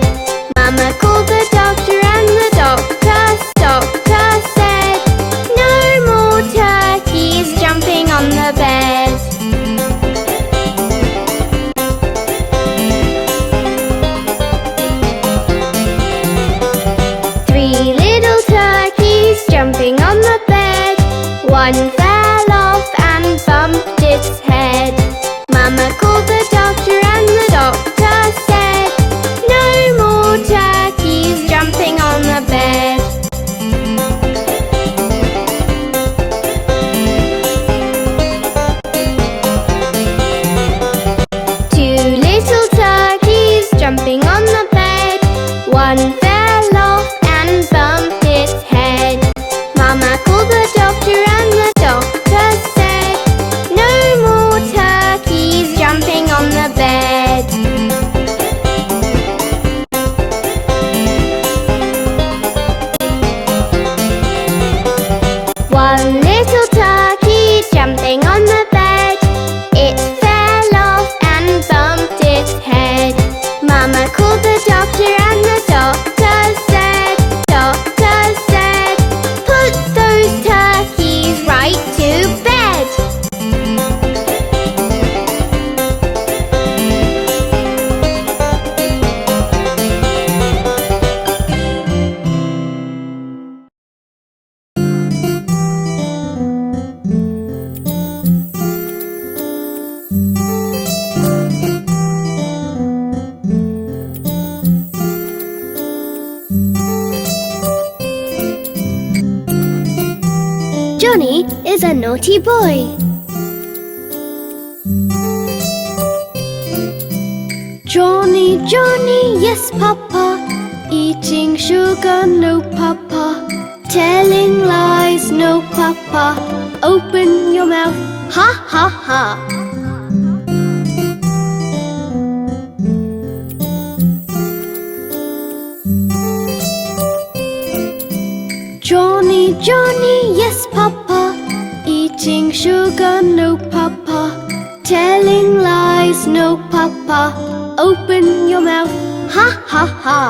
One fell off and bumped its head. Mama called the doctor and the doctor said, "No more turkeys jumping on the bed." Two little turkeys jumping on the bed. One fell off and bumped its head. Mama called the doctor and the doctor said, "No more turkeys jumping on the bed." One little turkey jumping on the bed. It fell off and bumped its head. Mama called the doctor and the doctor said, "Put those turkeys right to bed." Johnny is a naughty boy. Johnny, Johnny, yes, Papa. Eating sugar, no, Papa. Telling lies, no, Papa. Open your mouth, ha, ha, ha. Johnny, Johnny, yes, Papa. Eating sugar, no, Papa. Telling lies, no, Papa. Open your mouth, ha, ha, ha.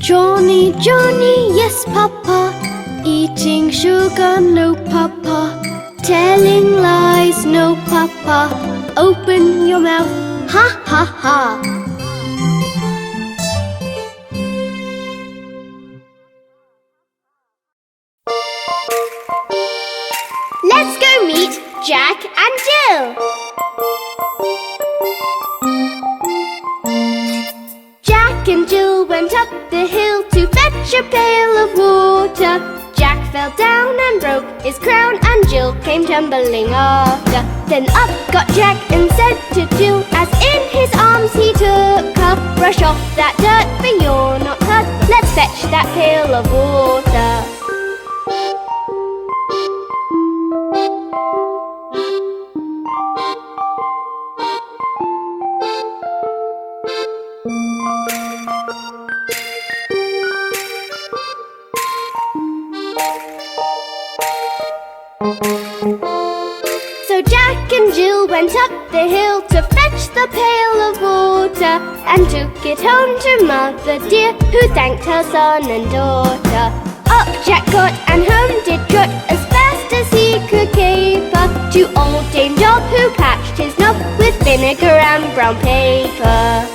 Johnny, Johnny, yes, Papa. Eating sugar, no, Papa. Telling lies, no, Papa. Open your mouth, ha, ha, ha. Let's go meet Jack and Jill. Jack and Jill went up the hill to fetch a pail of water. Jack fell down and broke his crown, and Jill came tumbling after. Then up got Jack and said to Jill, as in his arms he took her, "Brush off that dirt, for you're not hurt. Let's fetch that pail of water." So Jack and Jill went up the hill to fetch the pail of water, and took it home to Mother dear, who thanked her son and daughter. Up Jack got and home did trot as fast as he could caper, to old Dame Dob, who patched his knob with vinegar and brown paper.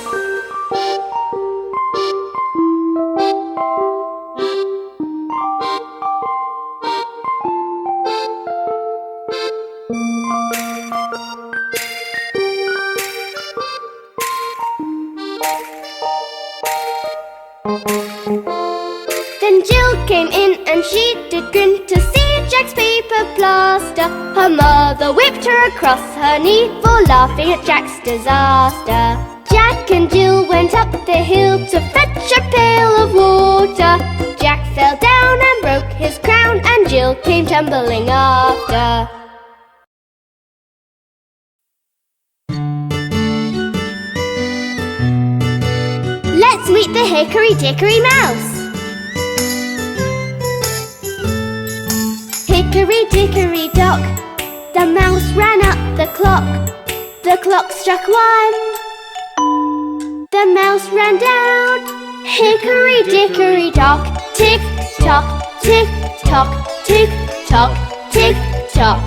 Then Jill came in and she did grin to see Jack's paper plaster. Her mother whipped her across her knee for laughing at Jack's disaster. Jack and Jill went up the hill to fetch a pail of water. Jack fell down and broke his crown, and Jill came tumbling after. Let's meet the Hickory Dickory Mouse. Hickory Dickory Dock, the mouse ran up the clock. The clock struck 1. The mouse ran down. Hickory Dickory Dock, tick tock, tick tock, tick tock, tick tock.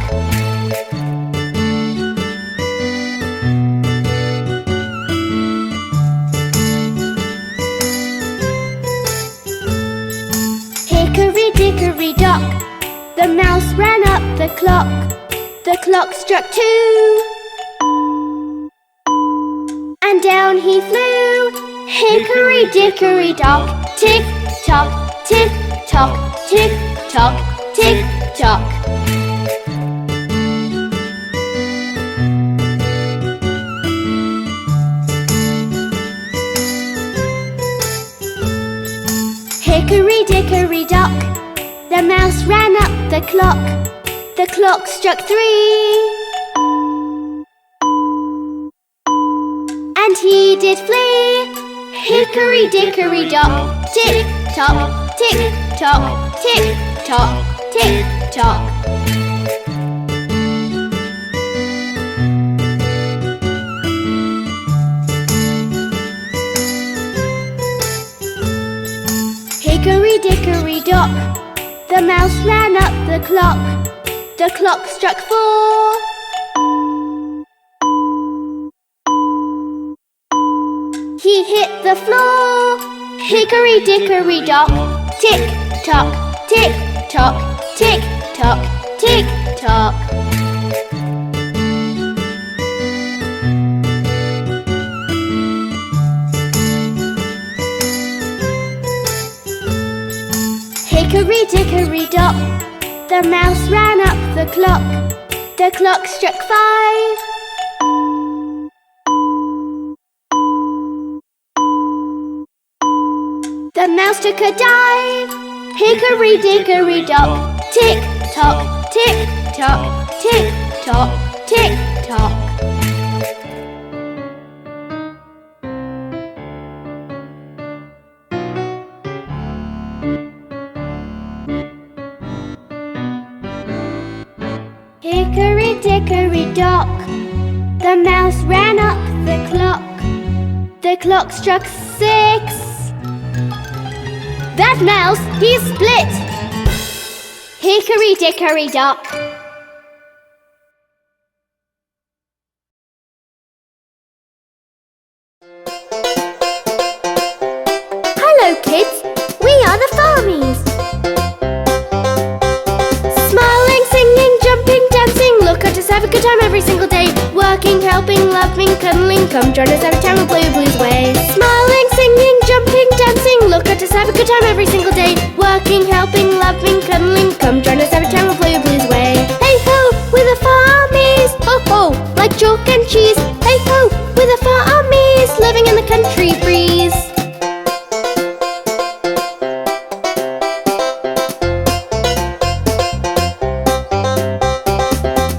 dickory dock, the mouse ran up the clock. The clock struck 2, and down he flew. Hickory dickory dock, tick tock, tick tock, tick tock, tick tock. Hickory dickory dock, the mouse ran up the clock. The clock struck 3, and he did flee. Hickory dickory dock, tick tock, tick tock, tick tock, tick tock. Hickory dickory dock, the mouse ran up the clock. The clock struck 4, he hit the floor. Hickory dickory dock, tick tock, tick tock, tick tock, tick tock. Hickory dickory dock, the mouse ran up the clock. The clock struck 5, the mouse took a dive. Hickory dickory dock, tick tock, tick tock, tick tock, tick tock. Hickory dickory dock, the mouse ran up the clock. The clock struck 6. That mouse, he's split. Hickory dickory dock. Hello kids, we are the Farmies. Smiling, singing, jumping, dancing, look at us have a good time every single day. Working, helping, loving, cuddling, come join us have a time of Blue Blues way. Smiling, singing, jumping, dancing, look at us have a good time every single day. Working, helping, loving, cuddling, come join us have a time of Blue Blues way. Hey ho, we're the Farmies, ho ho, like chalk and cheese. Hey ho, we're the Farmies, living in the country breeze.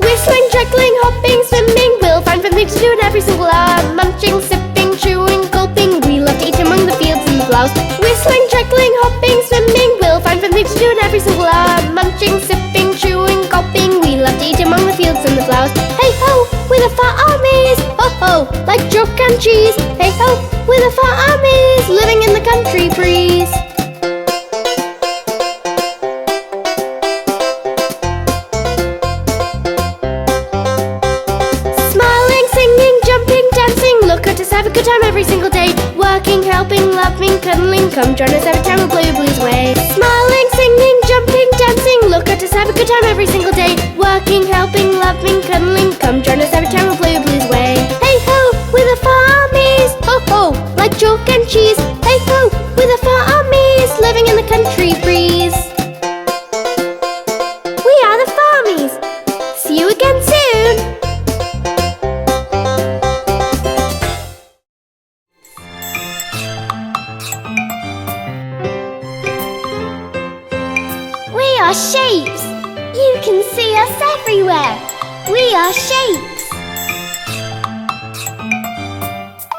Whistling, juggling, hopping, swimming, we'll find fun things to do in every single hour. Munching, sipping, chewing, gulping, we love to eat among the fields and the flowers. Whistling, juggling, hopping, swimming, we'll find fun things to do in every single hour. Munching, sipping, chewing, gulping, we love to eat among the fields and the flowers. Hey ho, we're the Farmies, ho ho, like chalk and cheese. Hey ho, we're the Farmies, living in the country breeze. Smiling, singing, jumping, dancing, look at us have a good time every single day. Working, helping, loving, cuddling, come join us have a time of Blue Blues way. Smiling, singing, jumping, dancing, look at us have a good time every single day. Working, helping, loving, cuddling, come join us have a time of Blue Blues way. Hey ho, we're the Farmies, ho ho, like chalk and cheese. Hey ho, we're the Farmies, living in the country breeze. We are the Farmies. See you again soon. We are shapes. You can see us everywhere. We are shapes.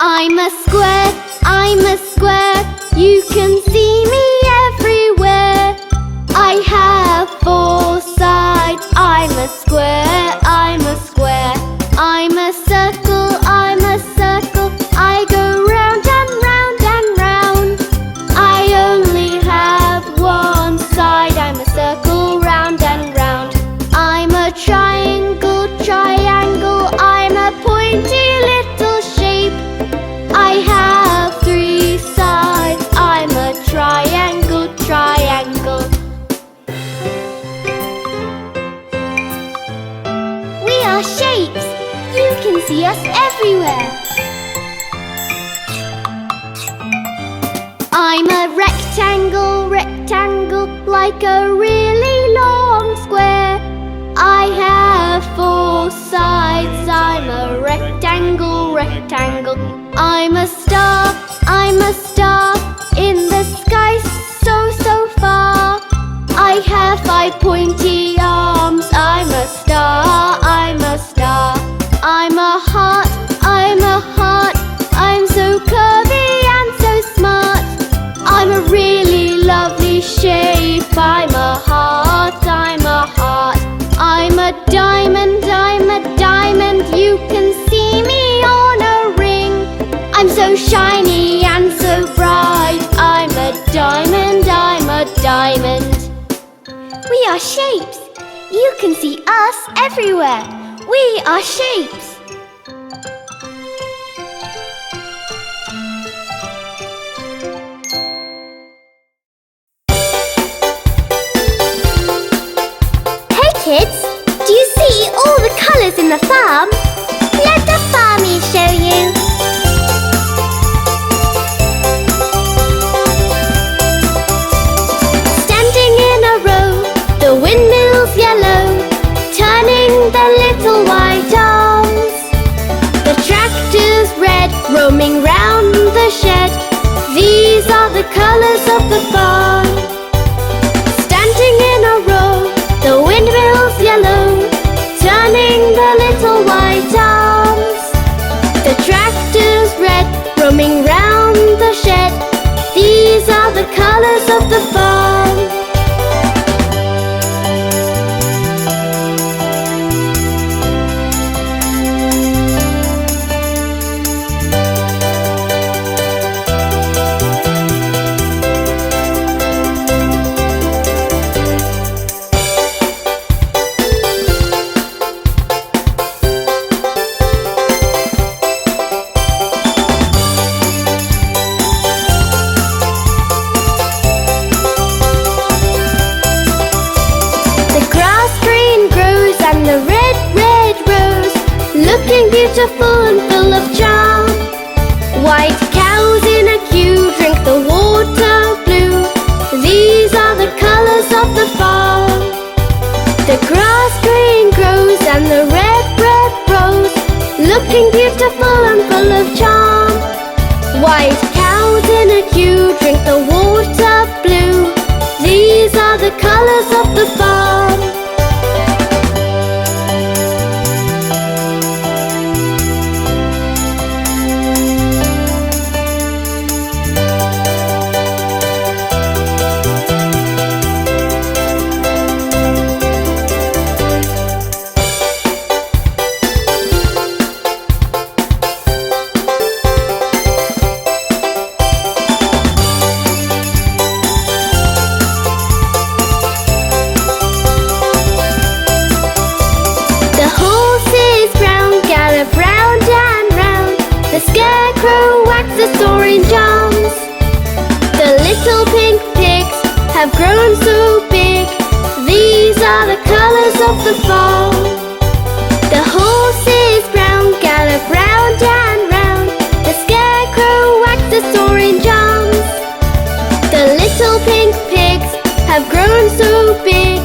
I'm a square, I'm a square. You can see me everywhere. I have 4 sides. I'm a square, I'm a square. I'm a circle, I'm a circle. I go round and round and round. I only have 1 side. I'm a circle, round and round. I'm a triangle, triangle. I'm a pointy little shape. I have 3 sides. I'm a triangle. shapes. You can see us everywhere. I'm a rectangle, rectangle, like a really long square. I have 4 sides. I'm a rectangle, rectangle. I'm a star in the sky so, so far. I have 5 pointy arms. I'm a star, I'm a star. I'm a heart, I'm a heart. I'm so curvy and so smart. I'm a really lovely shape. I'm a heart, I'm a heart. I'm a diamond, I'm a diamond. You can see me on a ring. I'm so shiny and so bright. I'm a diamond, I'm a diamond. We are shapes. You can see us everywhere. We are shapes. Hey kids, do you see all the colours in the farm? Let the farmie show you. Standing in a row, the windmill's yellow, turning the little white arms. The tractor's red, roaming round the shed. These are the colours of the farm. Standing in a row, the windmill's yellow, turning the little white arms. The tractor's red, roaming round the shed. These are the colours of the farm. Looking beautiful and full of charm. White cows in a queue drink the water blue. These are the colours of the farm. The grass green grows and the red, red rose. Looking beautiful and full of charm. White cows in a queue drink the water blue. These are the colours of the farm. Orange arms. The little pink pigs have grown so big. These are the colours of the fall. The horses brown gallop round and round. The scarecrow wags its orange arms. The little pink pigs have grown so big.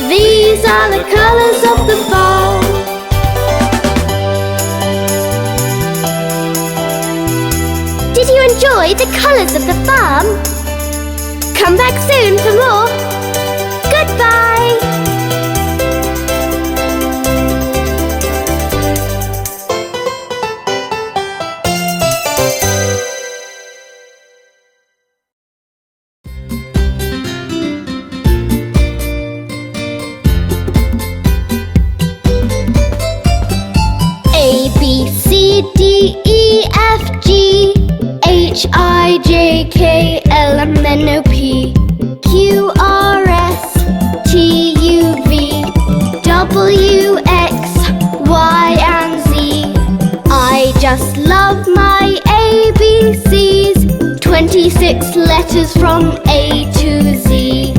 These are the colours of the fall. Did you enjoy the colours of the farm? Come back soon for more. Goodbye! A, B, C, D, E, F, G, H, I, J, K, L, M, N, O, P, Q, R, S, T, U, V, W, X, Y, and Z. I just love my ABCs. 26 letters from A to Z.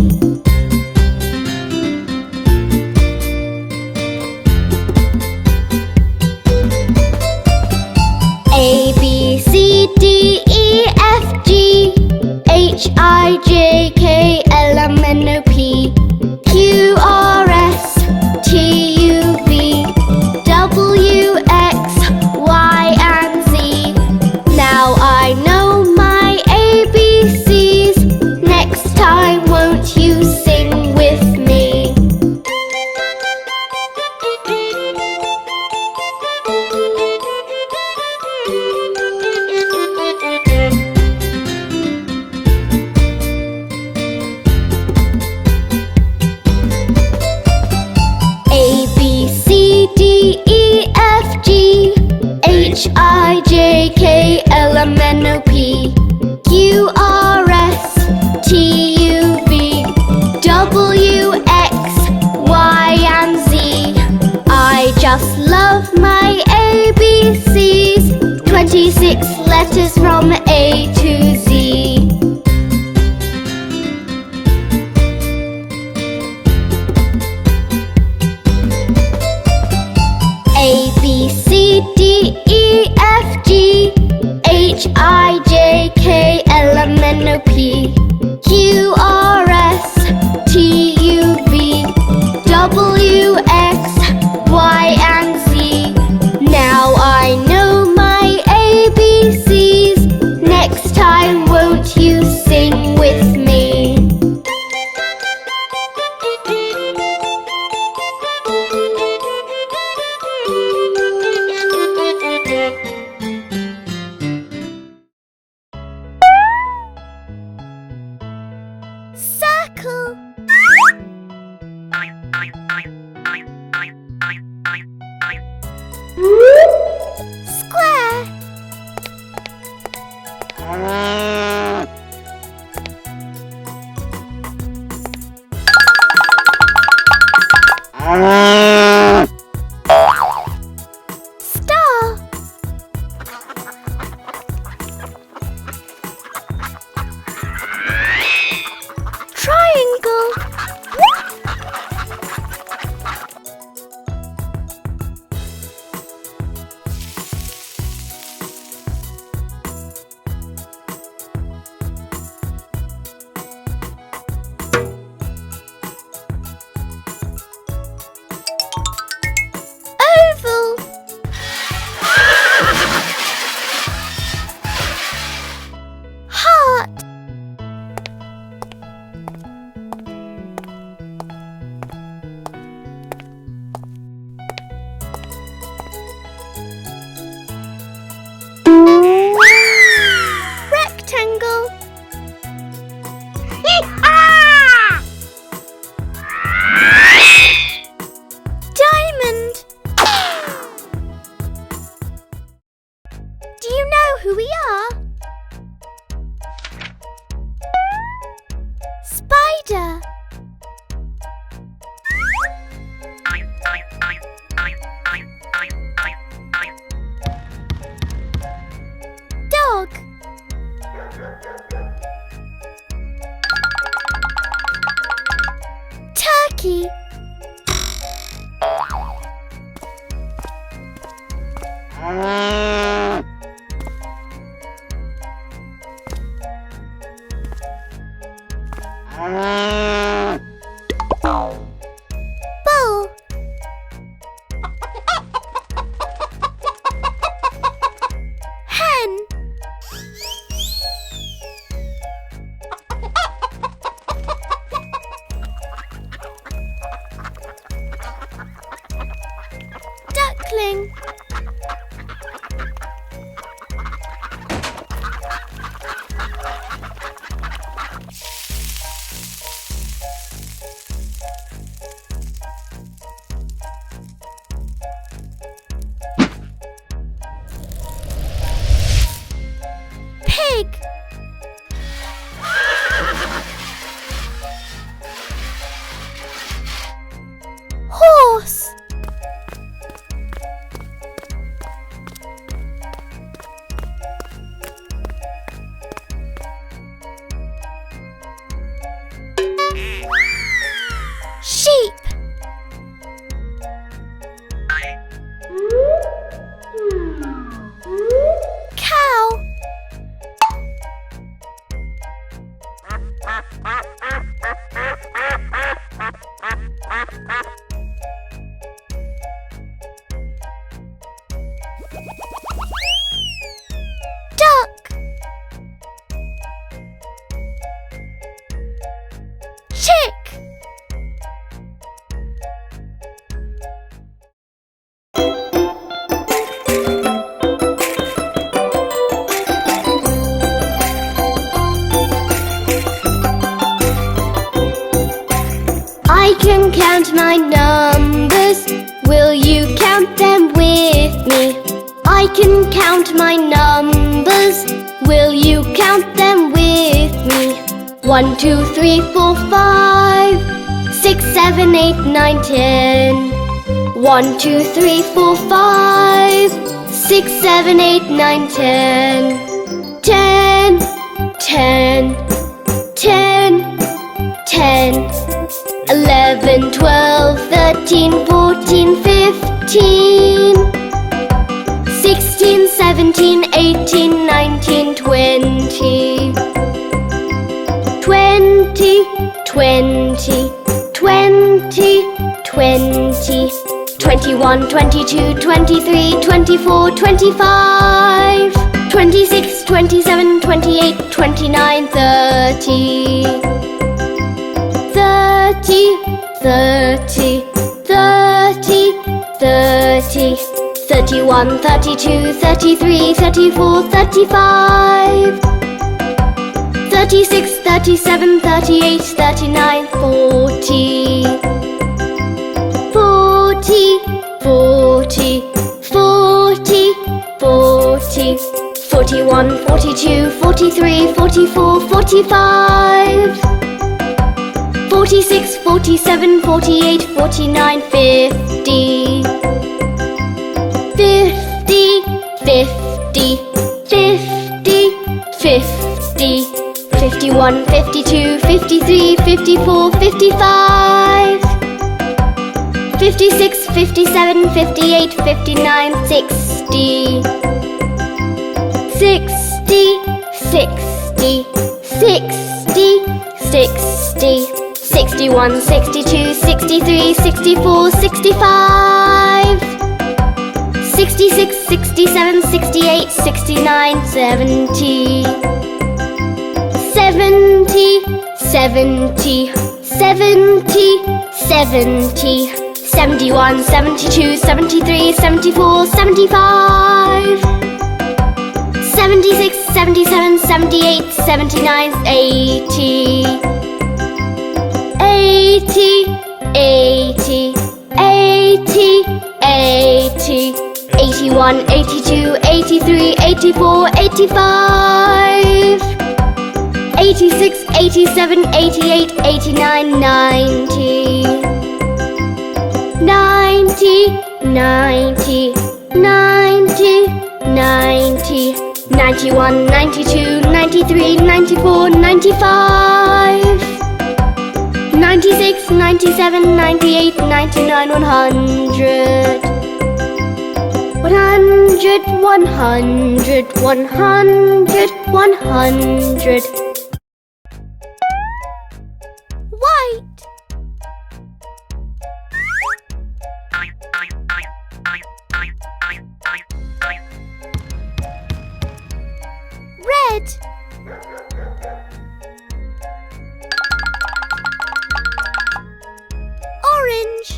my ABCs. 26 letters from A to Z. A, B, C, D, E, F, G, H, I, J, K, L, M, N, O, P, Q, R, S, T, U, V, W, X, Y, and Z. Now I know my ABCs. Next time, won't you sing with me? Circle. Square. Star. Triangle. Oval. Heart. Rectangle. Diamond. Do you know who we are? Spider. Dog. Turkey. Bull. Hen. Duckling. Pig. Horse. Sheep. Cow. Duck. Chick. I can count my numbers. Will you count them with me? I can count my numbers. Will you count them with me? 1, 2, 3, 4, 5, 6, 7, 8, 9, 10. 1, 2, 3, 4, 5, 6, 7, 8, 9, 10. 10, 10, 10, 10. 11, 12, 13, 14, 15. 16, 17, 18, 19, 20. 20, 20, 20, 20. 21, 22, 23, 24, 25. 26, 27, 28, 29, 30. 30, 30, 30, 30. 31, 32, 33, 34, 35. 36, 37, 38, 39, 40. 40, 40, 40, 40. 41, 42, 43, 44, 45. 46, 47, 48, 49, 50. 50, 50, 50, 50. 51, 52, 53, 54, 55. 56, 57, 58, 59, 60. 60, 60, 60, 60. 61, 62, 63, 64, 65. 66, 67, 68, 69, 70. 70, 70, 70, 70. 71, 72, 73, 74, 75. 76, 77, 78, 79, 80. 80, 80, 80, 80. 81, 82, 83, 84, 85. 86, 87, 88, 89, 90. 90, 90, 90, 90. 91, 92, 93, 94, 95. 96, 97, 98, 99, 100. 100, 100, 100, 100. White. Red. Orange.